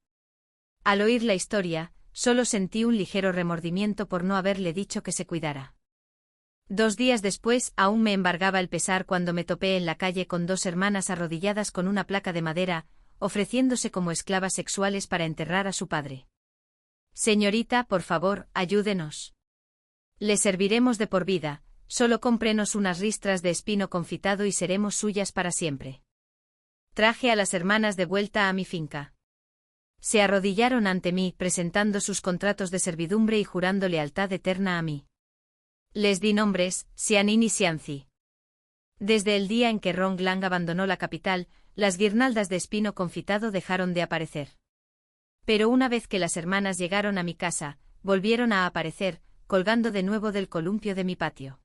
Al oír la historia, solo sentí un ligero remordimiento por no haberle dicho que se cuidara. 2 días después, aún me embargaba el pesar cuando me topé en la calle con 2 hermanas arrodilladas con una placa de madera, ofreciéndose como esclavas sexuales para enterrar a su padre. Señorita, por favor, ayúdenos. Le serviremos de por vida, solo cómprenos unas ristras de espino confitado y seremos suyas para siempre. Traje a las hermanas de vuelta a mi finca. Se arrodillaron ante mí, presentando sus contratos de servidumbre y jurando lealtad eterna a mí. Les di nombres, Xianin y Xianzi. Desde el día en que Ron Glen abandonó la capital, las guirnaldas de espino confitado dejaron de aparecer. Pero una vez que las hermanas llegaron a mi casa, volvieron a aparecer, colgando de nuevo del columpio de mi patio.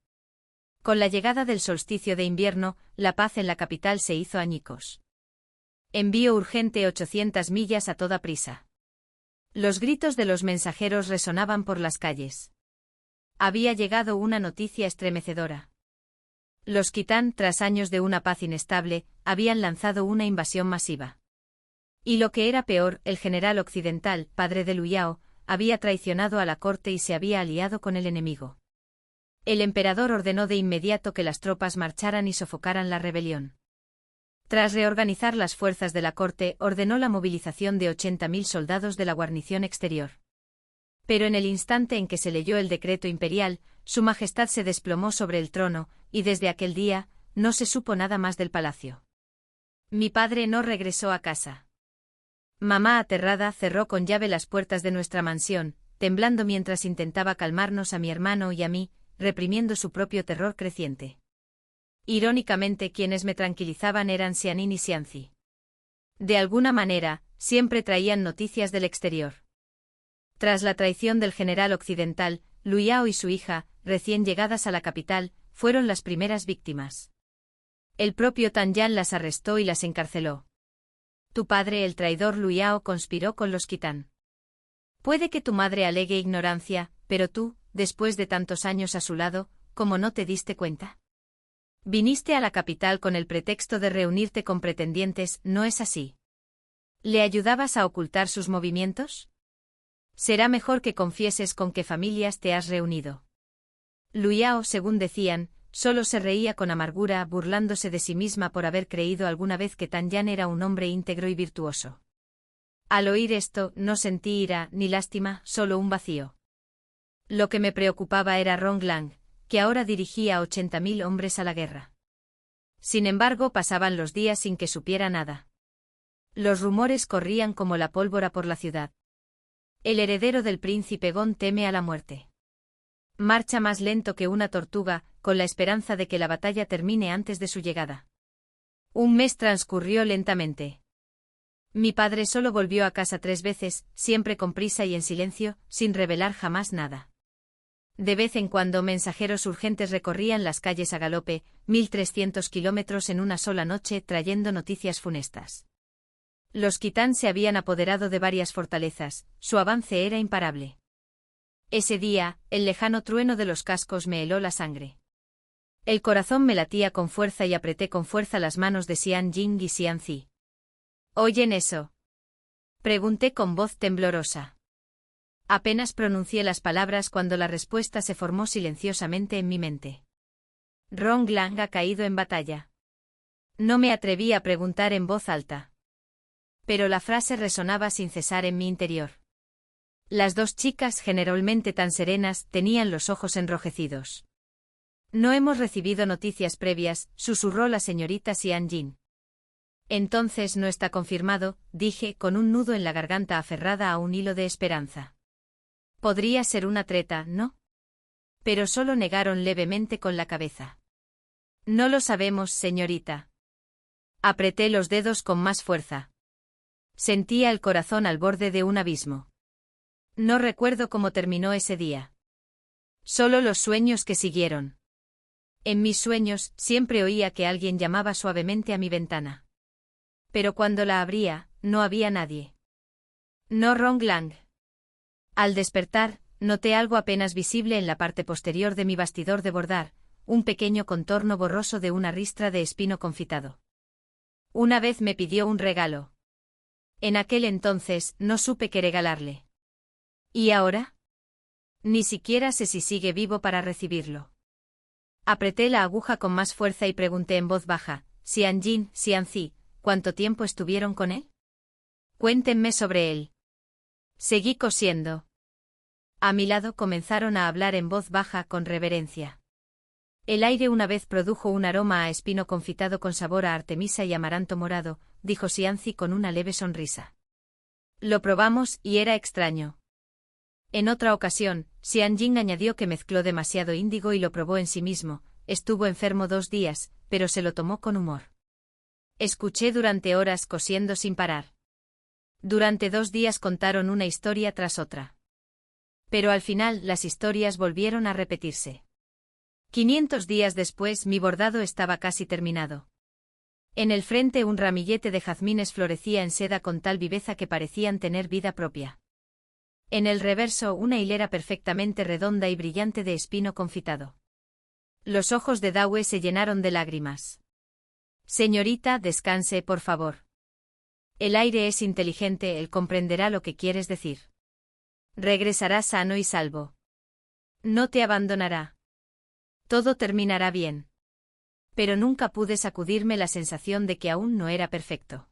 Con la llegada del solsticio de invierno, la paz en la capital se hizo añicos. Envío urgente 800 millas a toda prisa. Los gritos de los mensajeros resonaban por las calles. Había llegado una noticia estremecedora. Los Kitán, tras años de una paz inestable, habían lanzado una invasión masiva. Y lo que era peor, el general occidental, padre de Liu Yao, había traicionado a la corte y se había aliado con el enemigo. El emperador ordenó de inmediato que las tropas marcharan y sofocaran la rebelión. Tras reorganizar las fuerzas de la corte, ordenó la movilización de 80.000 soldados de la guarnición exterior. Pero en el instante en que se leyó el decreto imperial, Su Majestad se desplomó sobre el trono, y desde aquel día, no se supo nada más del palacio. Mi padre no regresó a casa. Mamá, aterrada, cerró con llave las puertas de nuestra mansión, temblando mientras intentaba calmarnos a mi hermano y a mí, reprimiendo su propio terror creciente. Irónicamente, quienes me tranquilizaban eran Xianin y Xianzi. De alguna manera, siempre traían noticias del exterior. Tras la traición del general occidental, Lu Yao y su hija, recién llegadas a la capital, fueron las primeras víctimas. El propio Tan Yan las arrestó y las encarceló. Tu padre, el traidor Lu Yao, conspiró con los Khitan. Puede que tu madre alegue ignorancia, pero tú, después de tantos años a su lado, ¿cómo no te diste cuenta? Viniste a la capital con el pretexto de reunirte con pretendientes, ¿no es así? ¿Le ayudabas a ocultar sus movimientos? Será mejor que confieses con qué familias te has reunido. Lu Yao, según decían, solo se reía con amargura, burlándose de sí misma por haber creído alguna vez que Tan Yan era un hombre íntegro y virtuoso. Al oír esto, no sentí ira ni lástima, solo un vacío. Lo que me preocupaba era Ronglang, que ahora dirigía a 80.000 hombres a la guerra. Sin embargo, pasaban los días sin que supiera nada. Los rumores corrían como la pólvora por la ciudad. El heredero del príncipe Gon teme a la muerte. Marcha más lento que una tortuga, con la esperanza de que la batalla termine antes de su llegada. Un mes transcurrió lentamente. Mi padre solo volvió a casa 3 veces, siempre con prisa y en silencio, sin revelar jamás nada. De vez en cuando mensajeros urgentes recorrían las calles a galope, 1.300 kilómetros en una sola noche, trayendo noticias funestas. Los Khitan se habían apoderado de varias fortalezas, su avance era imparable. Ese día, el lejano trueno de los cascos me heló la sangre. El corazón me latía con fuerza y apreté con fuerza las manos de Xian Jing y Xianzi. ¿Oyen eso?, pregunté con voz temblorosa. Apenas pronuncié las palabras cuando la respuesta se formó silenciosamente en mi mente. Ronglang ha caído en batalla. No me atreví a preguntar en voz alta. Pero la frase resonaba sin cesar en mi interior. Las 2 chicas, generalmente tan serenas, tenían los ojos enrojecidos. No hemos recibido noticias previas, susurró la señorita Xian Jin. Entonces no está confirmado, dije, con un nudo en la garganta aferrada a un hilo de esperanza. Podría ser una treta, ¿no? Pero solo negaron levemente con la cabeza. No lo sabemos, señorita. Apreté los dedos con más fuerza. Sentía el corazón al borde de un abismo. No recuerdo cómo terminó ese día. Solo los sueños que siguieron. En mis sueños, siempre oía que alguien llamaba suavemente a mi ventana. Pero cuando la abría, no había nadie. No Ronglang. Al despertar, noté algo apenas visible en la parte posterior de mi bastidor de bordar, un pequeño contorno borroso de una ristra de espino confitado. Una vez me pidió un regalo. En aquel entonces, no supe qué regalarle. ¿Y ahora? Ni siquiera sé si sigue vivo para recibirlo. Apreté la aguja con más fuerza y pregunté en voz baja, Xian Jin, Xianzi, ¿cuánto tiempo estuvieron con él? Cuéntenme sobre él. Seguí cosiendo. A mi lado comenzaron a hablar en voz baja con reverencia. El aire una vez produjo un aroma a espino confitado con sabor a artemisa y amaranto morado, dijo Xianzi con una leve sonrisa. Lo probamos y era extraño. En otra ocasión, Xian Jing añadió que mezcló demasiado índigo y lo probó en sí mismo. Estuvo enfermo 2 días, pero se lo tomó con humor. Escuché durante horas cosiendo sin parar. Durante 2 días contaron una historia tras otra. Pero al final las historias volvieron a repetirse. 500 días después mi bordado estaba casi terminado. En el frente un ramillete de jazmines florecía en seda con tal viveza que parecían tener vida propia. En el reverso una hilera perfectamente redonda y brillante de espino confitado. Los ojos de Dawe se llenaron de lágrimas. Señorita, descanse, por favor. El aire es inteligente, él comprenderá lo que quieres decir. Regresará sano y salvo. No te abandonará. Todo terminará bien. Pero nunca pude sacudirme la sensación de que aún no era perfecto.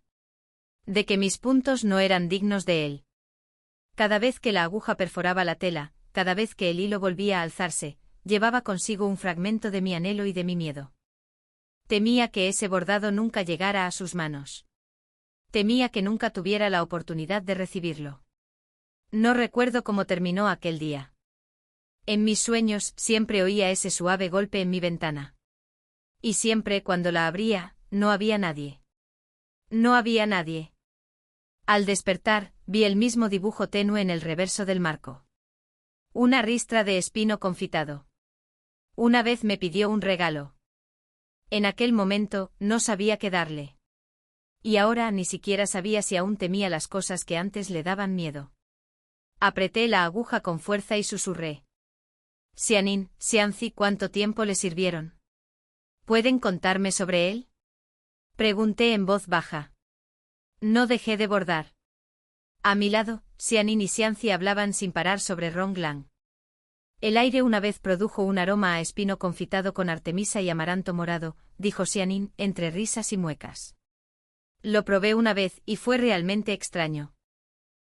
De que mis puntos no eran dignos de él. Cada vez que la aguja perforaba la tela, cada vez que el hilo volvía a alzarse, llevaba consigo un fragmento de mi anhelo y de mi miedo. Temía que ese bordado nunca llegara a sus manos. Temía que nunca tuviera la oportunidad de recibirlo. No recuerdo cómo terminó aquel día. En mis sueños siempre oía ese suave golpe en mi ventana. Y siempre cuando la abría, no había nadie. No había nadie. Al despertar, vi el mismo dibujo tenue en el reverso del marco. Una ristra de espino confitado. Una vez me pidió un regalo. En aquel momento, no sabía qué darle. Y ahora ni siquiera sabía si aún temía las cosas que antes le daban miedo. Apreté la aguja con fuerza y susurré. Xianin, Xianzi, ¿cuánto tiempo le sirvieron? ¿Pueden contarme sobre él? Pregunté en voz baja. No dejé de bordar. A mi lado, Xianin y Xianzi hablaban sin parar sobre Ronglang. El aire una vez produjo un aroma a espino confitado con artemisa y amaranto morado, dijo Xianin, entre risas y muecas. Lo probé una vez y fue realmente extraño.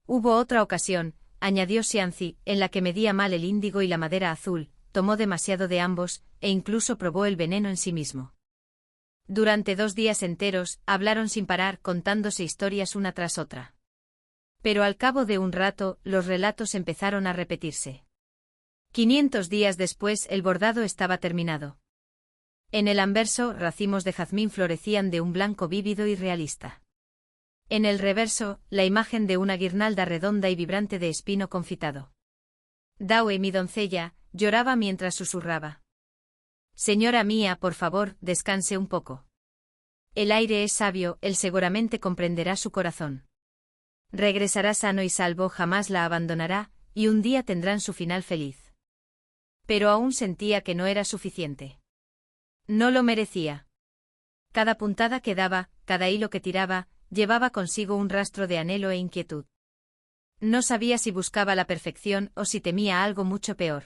Hubo otra ocasión, añadió Xianzi, en la que medía mal el índigo y la madera azul, tomó demasiado de ambos, e incluso probó el veneno en sí mismo. Durante 2 días enteros, hablaron sin parar contándose historias una tras otra. Pero al cabo de un rato, los relatos empezaron a repetirse. 500 días después el bordado estaba terminado. En el anverso, racimos de jazmín florecían de un blanco vívido y realista. En el reverso, la imagen de una guirnalda redonda y vibrante de espino confitado. Dawe, mi doncella, lloraba mientras susurraba. Señora mía, por favor, descanse un poco. El aire es sabio, él seguramente comprenderá su corazón. Regresará sano y salvo, jamás la abandonará, y un día tendrán su final feliz. Pero aún sentía que no era suficiente. No lo merecía. Cada puntada que daba, cada hilo que tiraba, llevaba consigo un rastro de anhelo e inquietud. No sabía si buscaba la perfección o si temía algo mucho peor.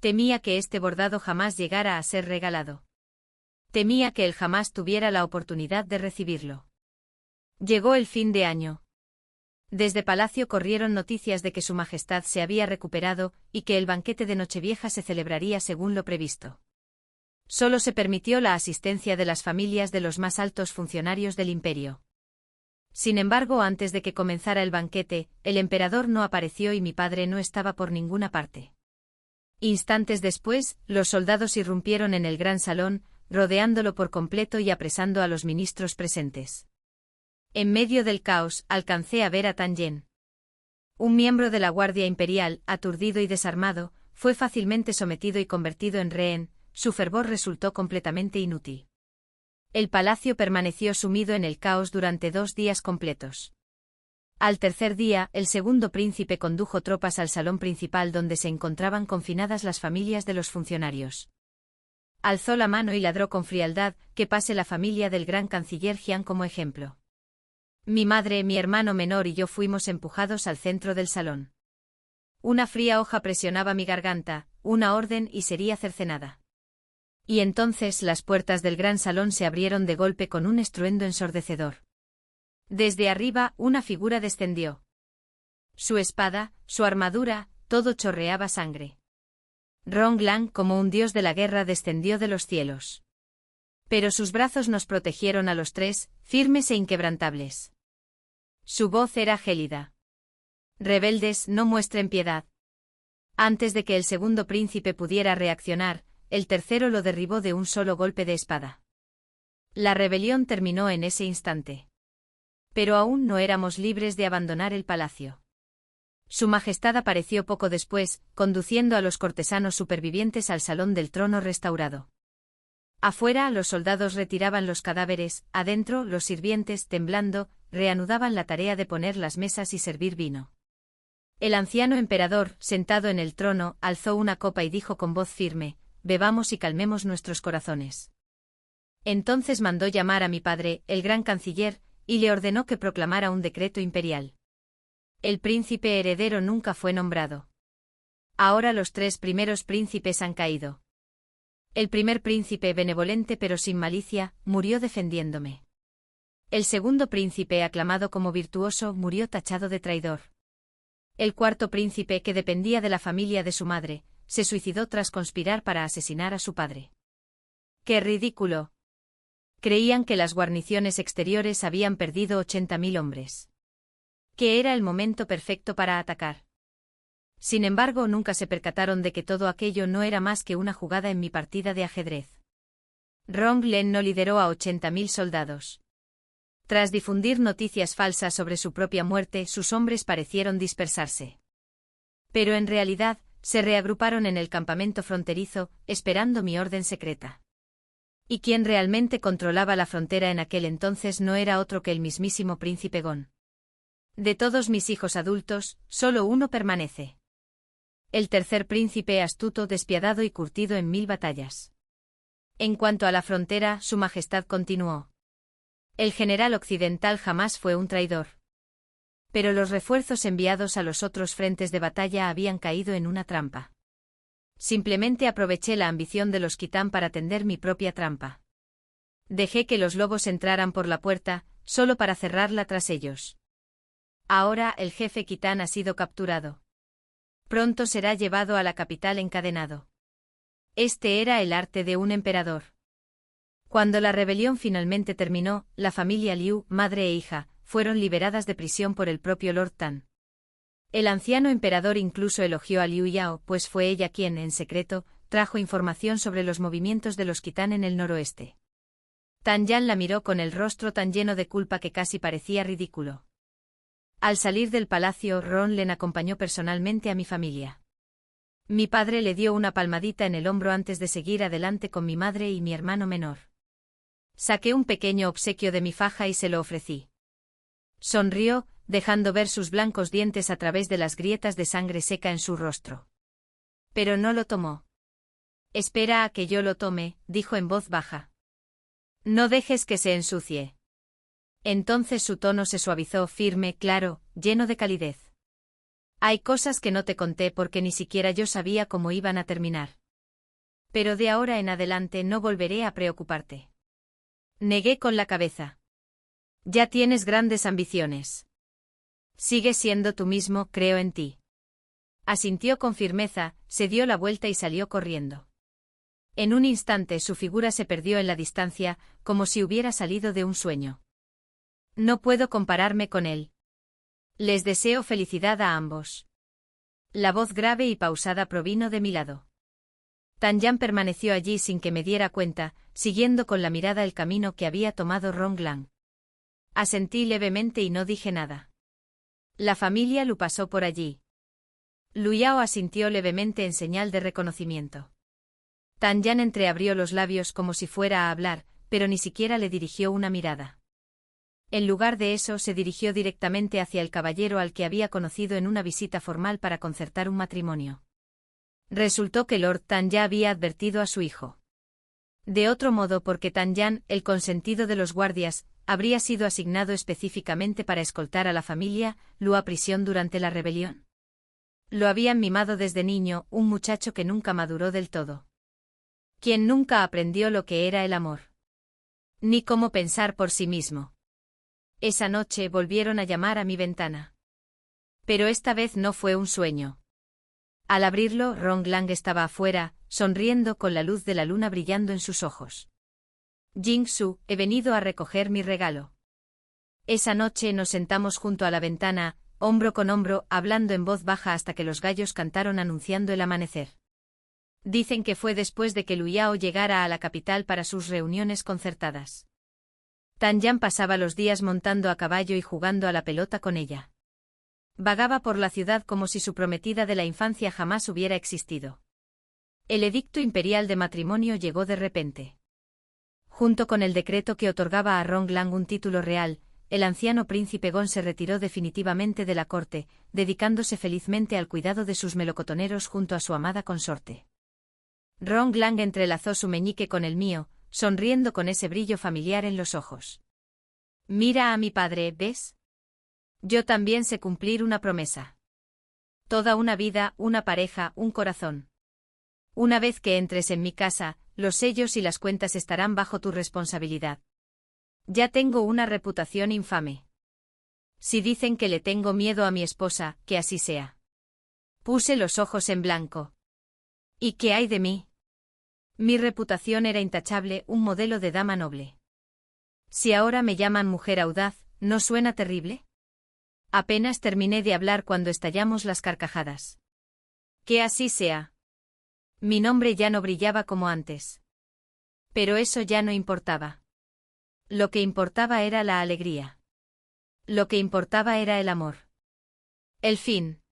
Temía que este bordado jamás llegara a ser regalado. Temía que él jamás tuviera la oportunidad de recibirlo. Llegó el fin de año. Desde Palacio corrieron noticias de que Su Majestad se había recuperado y que el banquete de Nochevieja se celebraría según lo previsto. Solo se permitió la asistencia de las familias de los más altos funcionarios del imperio. Sin embargo, antes de que comenzara el banquete, el emperador no apareció y mi padre no estaba por ninguna parte. Instantes después, los soldados irrumpieron en el gran salón, rodeándolo por completo y apresando a los ministros presentes. En medio del caos, alcancé a ver a Tan Yen. Un miembro de la Guardia Imperial, aturdido y desarmado, fue fácilmente sometido y convertido en rehén, su fervor resultó completamente inútil. El palacio permaneció sumido en el caos durante 2 días completos. Al tercer día, el segundo príncipe condujo tropas al salón principal donde se encontraban confinadas las familias de los funcionarios. Alzó la mano y ladró con frialdad, que pase la familia del gran canciller Jian como ejemplo. Mi madre, mi hermano menor y yo fuimos empujados al centro del salón. Una fría hoja presionaba mi garganta, una orden y sería cercenada. Y entonces las puertas del gran salón se abrieron de golpe con un estruendo ensordecedor. Desde arriba, una figura descendió. Su espada, su armadura, todo chorreaba sangre. Ronglang, como un dios de la guerra, descendió de los cielos. Pero sus brazos nos protegieron a los 3, firmes e inquebrantables. Su voz era gélida. Rebeldes, no muestren piedad. Antes de que el segundo príncipe pudiera reaccionar, el tercero lo derribó de un solo golpe de espada. La rebelión terminó en ese instante. Pero aún no éramos libres de abandonar el palacio. Su Majestad apareció poco después, conduciendo a los cortesanos supervivientes al salón del trono restaurado. Afuera, los soldados retiraban los cadáveres, adentro, los sirvientes, temblando, reanudaban la tarea de poner las mesas y servir vino. El anciano emperador, sentado en el trono, alzó una copa y dijo con voz firme: «Bebamos y calmemos nuestros corazones». Entonces mandó llamar a mi padre, el gran canciller, y le ordenó que proclamara un decreto imperial. El príncipe heredero nunca fue nombrado. Ahora los 3 primeros príncipes han caído. El primer príncipe, benevolente pero sin malicia, murió defendiéndome. El segundo príncipe, aclamado como virtuoso, murió tachado de traidor. El cuarto príncipe, que dependía de la familia de su madre, se suicidó tras conspirar para asesinar a su padre. ¡Qué ridículo! Creían que las guarniciones exteriores habían perdido 80.000 hombres. Que era el momento perfecto para atacar. Sin embargo, nunca se percataron de que todo aquello no era más que una jugada en mi partida de ajedrez. Rong-Len no lideró a 80.000 soldados. Tras difundir noticias falsas sobre su propia muerte, sus hombres parecieron dispersarse. Pero en realidad, se reagruparon en el campamento fronterizo, esperando mi orden secreta. Y quien realmente controlaba la frontera en aquel entonces no era otro que el mismísimo príncipe Gon. De todos mis hijos adultos, solo uno permanece. El tercer príncipe, astuto, despiadado y curtido en 1000 batallas. En cuanto a la frontera, su majestad continuó. El general occidental jamás fue un traidor. Pero los refuerzos enviados a los otros frentes de batalla habían caído en una trampa. Simplemente aproveché la ambición de los Kitán para tender mi propia trampa. Dejé que los lobos entraran por la puerta, solo para cerrarla tras ellos. Ahora el jefe Kitán ha sido capturado. Pronto será llevado a la capital encadenado. Este era el arte de un emperador. Cuando la rebelión finalmente terminó, la familia Liu, madre e hija, fueron liberadas de prisión por el propio Lord Tan. El anciano emperador incluso elogió a Liu Yao, pues fue ella quien, en secreto, trajo información sobre los movimientos de los Kitán en el noroeste. Tan Yan la miró con el rostro tan lleno de culpa que casi parecía ridículo. Al salir del palacio, Rong-Len acompañó personalmente a mi familia. Mi padre le dio una palmadita en el hombro antes de seguir adelante con mi madre y mi hermano menor. Saqué un pequeño obsequio de mi faja y se lo ofrecí. Sonrió, dejando ver sus blancos dientes a través de las grietas de sangre seca en su rostro. Pero no lo tomó. Espera a que yo lo tome, dijo en voz baja. No dejes que se ensucie. Entonces su tono se suavizó, firme, claro, lleno de calidez. Hay cosas que no te conté porque ni siquiera yo sabía cómo iban a terminar. Pero de ahora en adelante no volveré a preocuparte. Negué con la cabeza. Ya tienes grandes ambiciones. Sigues siendo tú mismo, creo en ti. Asintió con firmeza, se dio la vuelta y salió corriendo. En un instante su figura se perdió en la distancia, como si hubiera salido de un sueño. No puedo compararme con él. Les deseo felicidad a ambos. La voz grave y pausada provino de mi lado. Tan Yan permaneció allí sin que me diera cuenta, siguiendo con la mirada el camino que había tomado Rong-Lan. Asentí levemente y no dije nada. La familia Lu pasó por allí. Lu Yao asintió levemente en señal de reconocimiento. Tan Yan entreabrió los labios como si fuera a hablar, pero ni siquiera le dirigió una mirada. En lugar de eso se dirigió directamente hacia el caballero al que había conocido en una visita formal para concertar un matrimonio. Resultó que Lord Tan ya había advertido a su hijo. De otro modo, porque Tan Yan, el consentido de los guardias, habría sido asignado específicamente para escoltar a la familia Lu a prisión durante la rebelión. Lo habían mimado desde niño, un muchacho que nunca maduró del todo. Quien nunca aprendió lo que era el amor. Ni cómo pensar por sí mismo. Esa noche volvieron a llamar a mi ventana. Pero esta vez no fue un sueño. Al abrirlo, Rong-Lan estaba afuera, sonriendo con la luz de la luna brillando en sus ojos. Jing-Su, he venido a recoger mi regalo. Esa noche nos sentamos junto a la ventana, hombro con hombro, hablando en voz baja hasta que los gallos cantaron anunciando el amanecer. Dicen que fue después de que Lu Yao llegara a la capital para sus reuniones concertadas. Tan Yan pasaba los días montando a caballo y jugando a la pelota con ella. Vagaba por la ciudad como si su prometida de la infancia jamás hubiera existido. El edicto imperial de matrimonio llegó de repente. Junto con el decreto que otorgaba a Rong-Lan un título real, el anciano príncipe Gon se retiró definitivamente de la corte, dedicándose felizmente al cuidado de sus melocotoneros junto a su amada consorte. Rong-Lan entrelazó su meñique con el mío, sonriendo con ese brillo familiar en los ojos. Mira a mi padre, ¿ves? Yo también sé cumplir una promesa. Toda una vida, una pareja, un corazón. Una vez que entres en mi casa, los sellos y las cuentas estarán bajo tu responsabilidad. Ya tengo una reputación infame. Si dicen que le tengo miedo a mi esposa, que así sea. Puse los ojos en blanco. ¿Y qué hay de mí? Mi reputación era intachable, un modelo de dama noble. Si ahora me llaman mujer audaz, ¿no suena terrible? Apenas terminé de hablar cuando estallamos las carcajadas. Que así sea. Mi nombre ya no brillaba como antes. Pero eso ya no importaba. Lo que importaba era la alegría. Lo que importaba era el amor. El fin.